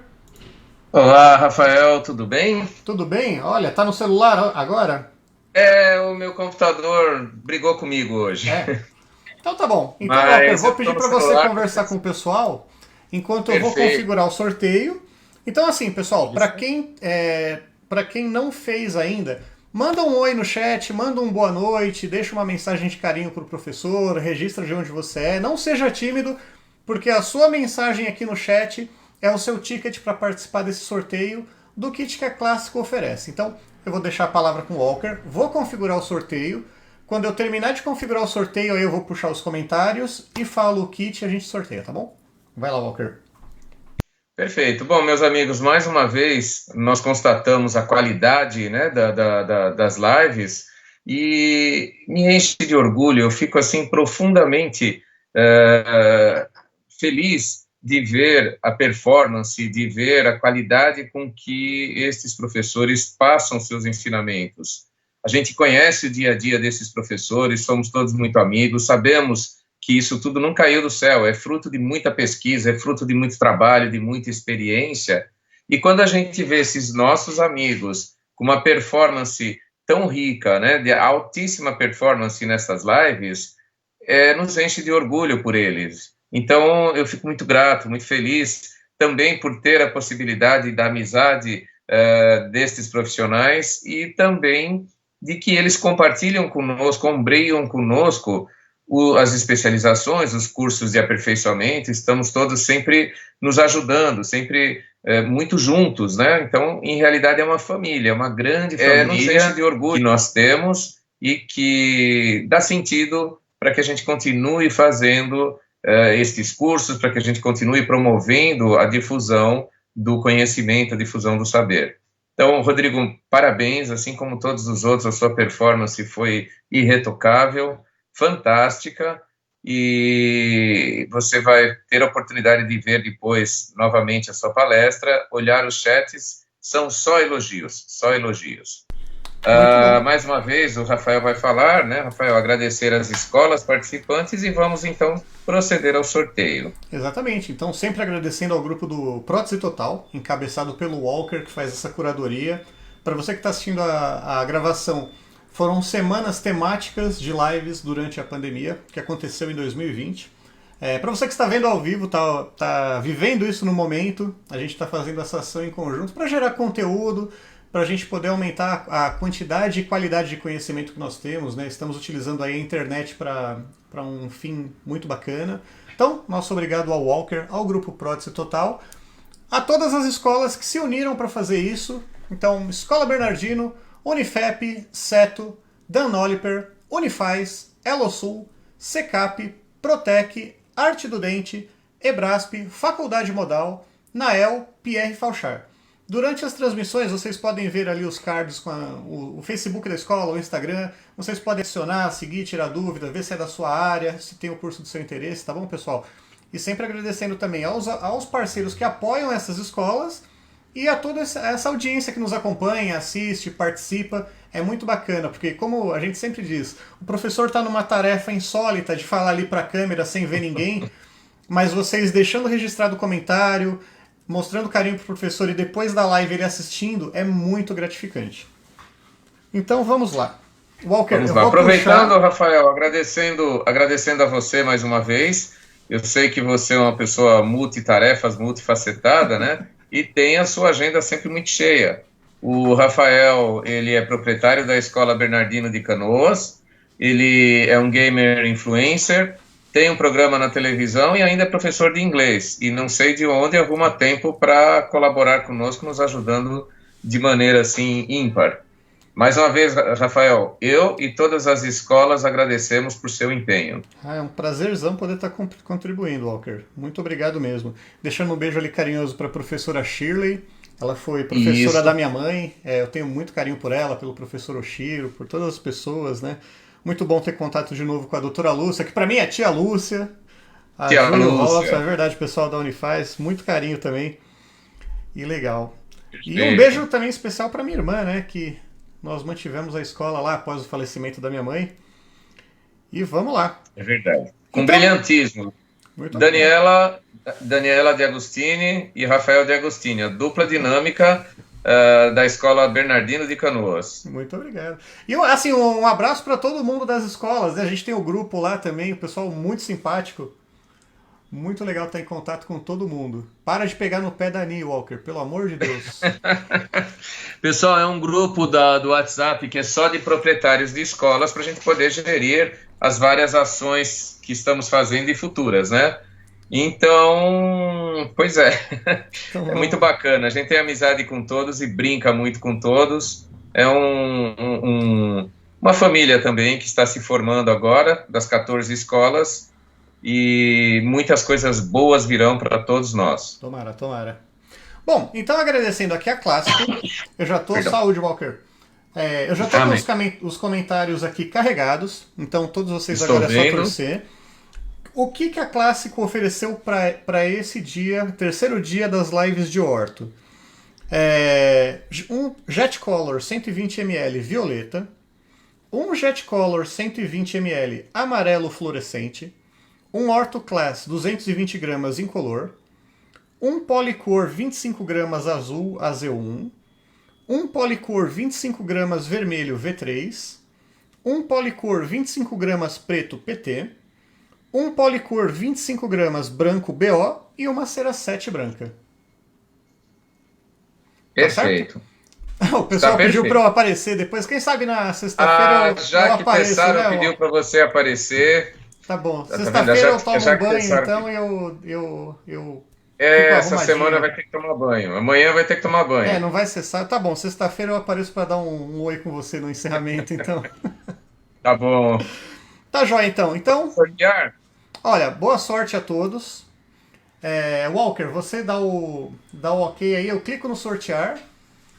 Olá, Rafael, tudo bem? Tudo bem? Olha, tá no celular agora? O meu computador brigou comigo hoje. Então tá bom. Então, Walker, vou pedir para você conversar com o pessoal enquanto eu vou configurar o sorteio. Então, assim, pessoal, para quem não fez ainda, manda um oi no chat, manda um boa noite, deixa uma mensagem de carinho pro professor, registra de onde você é. Não seja tímido, porque a sua mensagem aqui no chat é o seu ticket para participar desse sorteio do kit que a Clássico oferece. Então, eu vou deixar a palavra com o Walker, vou configurar o sorteio. Quando eu terminar de configurar o sorteio, aí eu vou puxar os comentários e falo o kit e a gente sorteia, tá bom? Vai lá, Walker. Perfeito. Bom, meus amigos, mais uma vez nós constatamos a qualidade, né, das lives e me enche de orgulho. Eu fico assim profundamente feliz de ver a performance, de ver a qualidade com que estes professores passam seus ensinamentos. A gente conhece o dia a dia desses professores, somos todos muito amigos, sabemos que isso tudo não caiu do céu, é fruto de muita pesquisa, é fruto de muito trabalho, de muita experiência. E quando a gente vê esses nossos amigos com uma performance tão rica, né, de altíssima performance nessas lives, nos enche de orgulho por eles. Então, eu fico muito grato, muito feliz também por ter a possibilidade da amizade destes profissionais e também de que eles compartilham conosco, ombreiam conosco as especializações, os cursos de aperfeiçoamento. Estamos todos sempre nos ajudando, sempre muito juntos, né? Então, em realidade, é uma família, uma grande família, nos enche de orgulho que nós temos e que dá sentido para que a gente continue fazendo estes cursos, para que a gente continue promovendo a difusão do conhecimento, a difusão do saber. Então, Rodrigo, parabéns, assim como todos os outros, a sua performance foi irretocável, fantástica, e você vai ter a oportunidade de ver depois novamente a sua palestra, olhar os chats, são só elogios, só elogios. Mais uma vez, o Rafael vai falar, né, Rafael, agradecer às escolas participantes e vamos, então, proceder ao sorteio. Exatamente. Então, sempre agradecendo ao grupo do Prótese Total, encabeçado pelo Walker, que faz essa curadoria. Para você que está assistindo a gravação, foram semanas temáticas de lives durante a pandemia, que aconteceu em 2020. Para você que está vendo ao vivo, está vivendo isso no momento, a gente está fazendo essa ação em conjunto para gerar conteúdo, para a gente poder aumentar a quantidade e qualidade de conhecimento que nós temos, né? Estamos utilizando aí a internet para um fim muito bacana. Então, nosso obrigado ao Walker, ao Grupo Prótese Total, a todas as escolas que se uniram para fazer isso. Então, Escola Bernardino, Unifep, Seto, Dan Oliper, Unifaz, Elosul, Secap, Protec, Arte do Dente, Ebrasp, Faculdade Modal, Nael, Pierre Fauchard. Durante as transmissões, vocês podem ver ali os cards com o Facebook da escola, o Instagram. Vocês podem adicionar, seguir, tirar dúvida, ver se é da sua área, se tem o curso do seu interesse, tá bom, pessoal? E sempre agradecendo também aos parceiros que apoiam essas escolas E a toda essa audiência que nos acompanha, assiste, participa, é muito bacana, porque como a gente sempre diz, o professor está numa tarefa insólita de falar ali para a câmera sem ver ninguém, mas vocês deixando registrado o comentário, mostrando carinho pro professor e depois da live ele assistindo, é muito gratificante. Então vamos lá. Walker, vamos lá. Aproveitando, Rafael, agradecendo a você mais uma vez. Eu sei que você é uma pessoa multitarefas, multifacetada, né? E tem a sua agenda sempre muito cheia. O Rafael, ele é proprietário da Escola Bernardino de Canoas, ele é um gamer influencer, tem um programa na televisão e ainda é professor de inglês. E não sei de onde arruma tempo para colaborar conosco, nos ajudando de maneira assim ímpar. Mais uma vez, Rafael, eu e todas as escolas agradecemos por seu empenho. É um prazerzão poder estar contribuindo, Walker. Muito obrigado mesmo. Deixando um beijo ali carinhoso para a professora Shirley. Ela foi professora da minha mãe. Eu tenho muito carinho por ela, pelo professor Oshiro, por todas as pessoas, né? Muito bom ter contato de novo com a doutora Lúcia, que para mim é tia Lúcia. A tia Lúcia. É verdade, pessoal da Unifaz. Muito carinho também. E legal. E um beijo também especial para minha irmã, né? Que nós mantivemos a escola lá após o falecimento da minha mãe. E vamos lá. É verdade. Com então, brilhantismo. Daniela de Agostini e Rafael de Agostini, a dupla dinâmica da Escola Bernardino de Canoas. Muito obrigado. E assim, um abraço para todo mundo das escolas, né? A gente tem o grupo lá também, o pessoal muito simpático. Muito legal estar em contato com todo mundo. Para de pegar no pé da Annie, Walker, pelo amor de Deus. Pessoal, é um grupo do WhatsApp que é só de proprietários de escolas para a gente poder gerir as várias ações que estamos fazendo e futuras, né? Então, pois é, é muito bacana. A gente tem amizade com todos e brinca muito com todos. É uma família também que está se formando agora, das 14 escolas. E muitas coisas boas virão para todos nós. Tomara, tomara. Bom, então agradecendo aqui a Clássico, eu já estou... Saúde, Walker. Eu já estou com os comentários aqui carregados, então todos vocês agora é só torcer. O que a Clássico ofereceu para esse dia, terceiro dia das lives de Orto? Um Jet Color 120 ml violeta, um Jet Color 120 ml amarelo fluorescente, um Orto Class 220 gramas incolor, um Polycor 25 gramas azul AZ1, um Polycor 25 gramas vermelho V3, um Polycor 25 gramas preto PT, um Polycor 25 gramas branco BO e uma cera 7 branca. Perfeito. O pessoal pediu para eu aparecer depois. Quem sabe na sexta-feira já que o Tessaro pediu para você aparecer... Tá bom. Sexta-feira eu tomo um banho, então eu essa semana vai ter que tomar banho. Amanhã vai ter que tomar banho. Não vai cessar. Tá bom, sexta-feira eu apareço para dar um oi com você no encerramento, então. Tá bom. Tá jóia, então. Sortear? Olha, boa sorte a todos. Walker, você dá o ok aí, eu clico no sortear.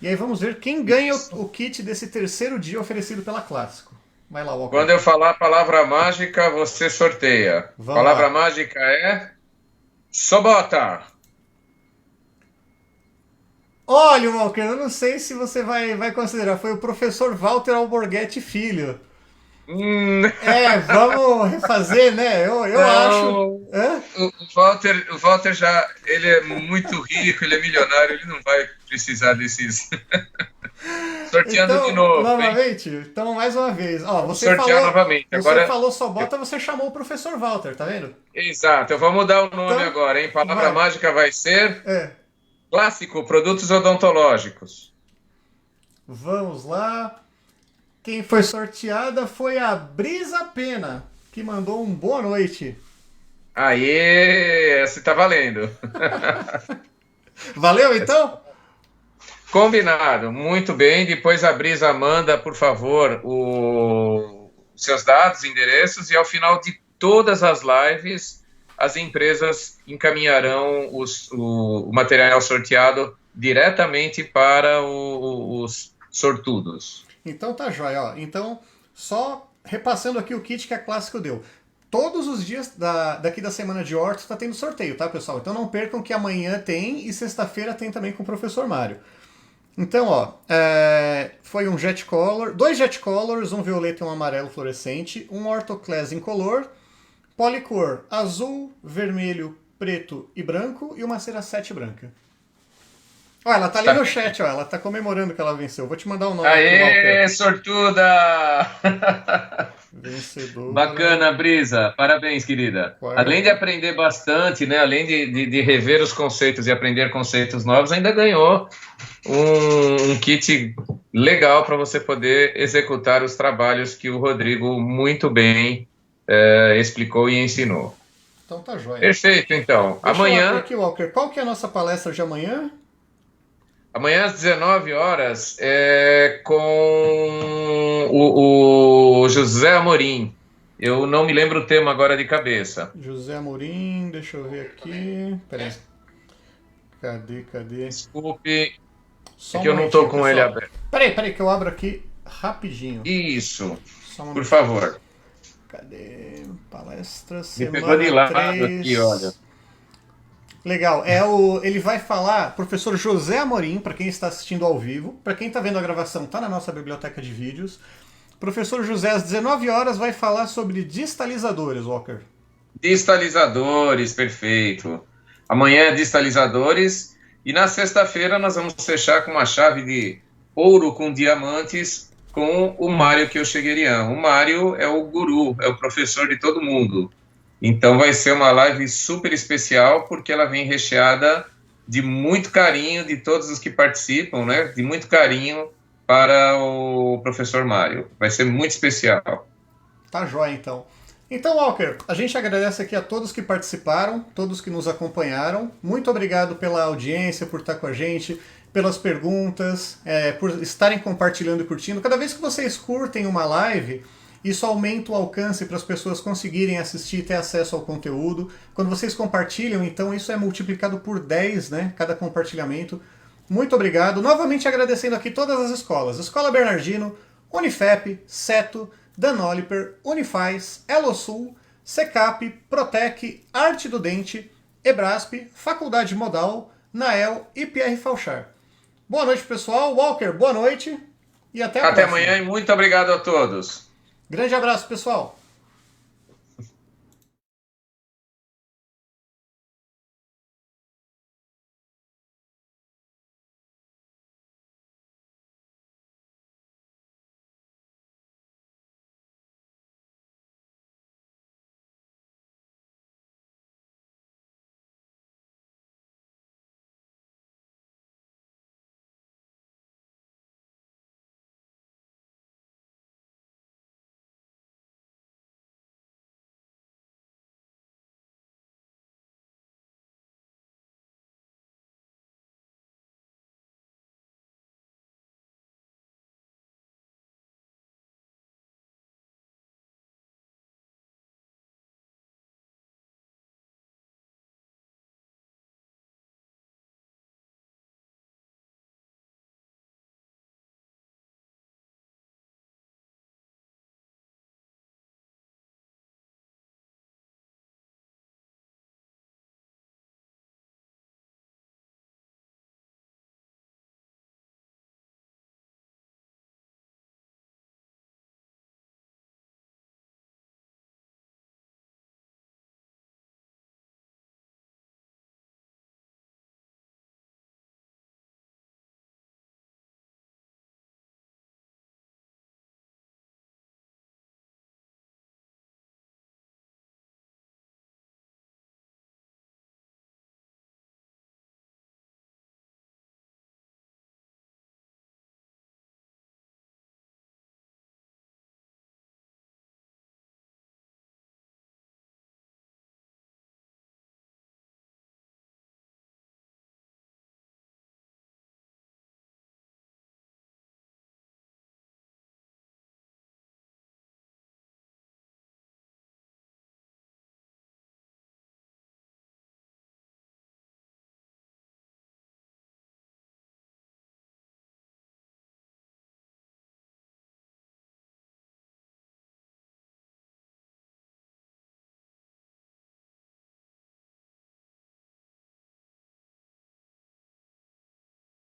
E aí vamos ver quem ganha o kit desse terceiro dia oferecido pela Clássico. Vai lá, Walker. Quando eu falar a palavra mágica, você sorteia. A palavra mágica é... Sobota! Olha, Walker, eu não sei se você vai considerar. Foi o professor Walter Alborguete Filho. Vamos refazer, né? Eu acho. O Walter já... Ele é muito rico, ele é milionário, ele não vai precisar desses... Sorteando então, de novo. Novamente? Hein? Então, mais uma vez. Você novamente. Você falou Sobota, você chamou o professor Walter, tá vendo? Exato. Eu vou mudar o nome agora, hein? Palavra mágica vai ser... Clássico, produtos odontológicos. Vamos lá. Quem foi sorteada foi a Brisa Pena, que mandou um boa noite. Aê! Essa tá valendo. Valeu, então? Combinado, muito bem. Depois a Brisa manda, por favor, seus dados, endereços, e ao final de todas as lives, as empresas encaminharão o material sorteado diretamente para os sortudos. Então tá jóia. Então, só repassando aqui o kit que a Clássico deu. todos os dias daqui da semana de Horto está tendo sorteio, tá, pessoal? Então não percam que amanhã tem e sexta-feira tem também com o professor Mário. Então, ó, foi um Jet Color, 2 Jet Colors, um violeta e um amarelo fluorescente, um Orthoclase incolor, Polycor azul, vermelho, preto e branco e uma cera 7 branca. Ó, ela tá ali no chat, ó, ela tá comemorando que ela venceu. Vou te mandar o nome aqui, Aê, Walker. sortuda! Vencedor. Bacana, Brisa. Parabéns, querida. Além de aprender bastante, né? Além de rever os conceitos e aprender conceitos novos, ainda ganhou um kit legal para você poder executar os trabalhos que o Rodrigo muito bem explicou e ensinou. Então tá jóia. Perfeito, então. Deixa amanhã... eu aqui, Walker, qual que é a nossa palestra de amanhã? Amanhã às 19 horas com o José Amorim. Eu não me lembro o tema agora de cabeça. José Amorim, deixa eu ver aqui. Peraí. Cadê? Desculpe, Só é que eu não estou com ele aberto. Peraí, que eu abro aqui rapidinho. Isso, Só um por favor. Cadê? Palestra, Me semana pegou de lado 3. aqui, olha. Legal, ele vai falar, professor José Amorim, para quem está assistindo ao vivo, para quem está vendo a gravação, está na nossa biblioteca de vídeos. Professor José, às 19 horas, vai falar sobre distalizadores, Walker. Distalizadores, perfeito. Amanhã é distalizadores e na sexta-feira nós vamos fechar com uma chave de ouro com diamantes com o Mário Kyoshigerian. O Mário é o guru, é o professor de todo mundo. Então vai ser uma live super especial, porque ela vem recheada de muito carinho de todos os que participam, né? De muito carinho para o professor Mário. Vai ser muito especial. Tá jóia, então. Então, Walker, a gente agradece aqui a todos que participaram, todos que nos acompanharam. Muito obrigado pela audiência, por estar com a gente, pelas perguntas, por estarem compartilhando e curtindo. Cada vez que vocês curtem uma live... Isso aumenta o alcance para as pessoas conseguirem assistir e ter acesso ao conteúdo. Quando vocês compartilham, então isso é multiplicado por 10, né? Cada compartilhamento. Muito obrigado. Novamente agradecendo aqui todas as escolas. Escola Bernardino, Unifep, Seto, Danoliper, Unifaz, Elosul, Secap, Protec, Arte do Dente, Ebrasp, Faculdade Modal, Nael e Pierre Fauchard. Boa noite, pessoal. Walker, boa noite. E até a próxima. Até amanhã e muito obrigado a todos. Grande abraço, pessoal!